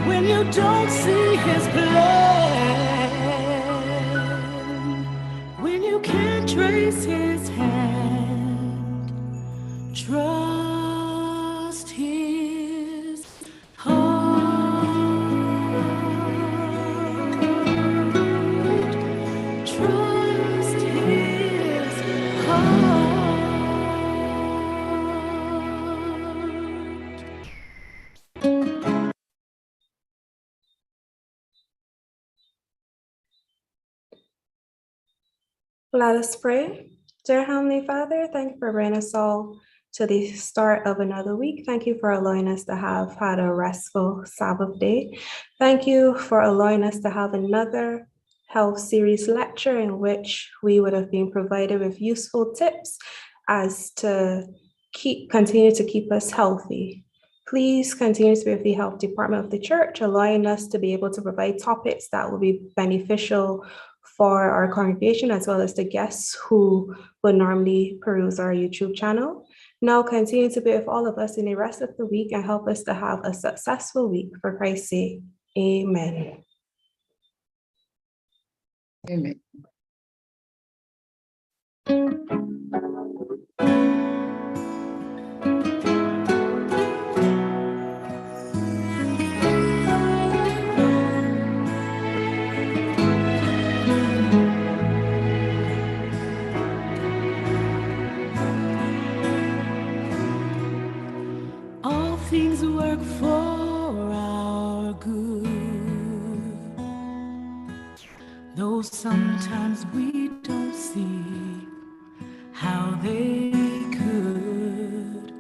when you don't see his plan, when you can't trace his hand, trust his heart. Trust his heart. Let us pray. Dear Heavenly Father, thank you for bringing us all to the start of another week. Thank you for allowing us to have had a restful Sabbath day. Thank you for allowing us to have another health series lecture in which we would have been provided with useful tips as to continue to keep us healthy. Please continue to be with the health department of the church, allowing us to be able to provide topics that will be beneficial for our congregation, as well as the guests who would normally peruse our YouTube channel. Now continue to be with all of us in the rest of the week and help us to have a successful week for Christ's sake. Amen. Amen. All things work for our good, though sometimes we don't see how they could.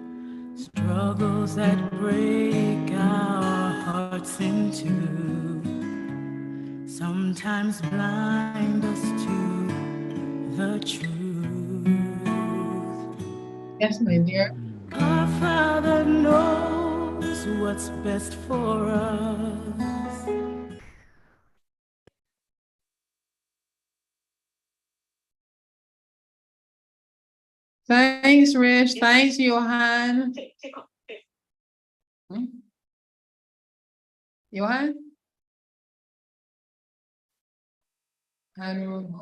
Struggles that break our hearts in two. Some sometimes blind us to the truth. Yes, my dear. Our Father knows what's best for us. Thanks, Rich. Thanks, Johan. Johan? And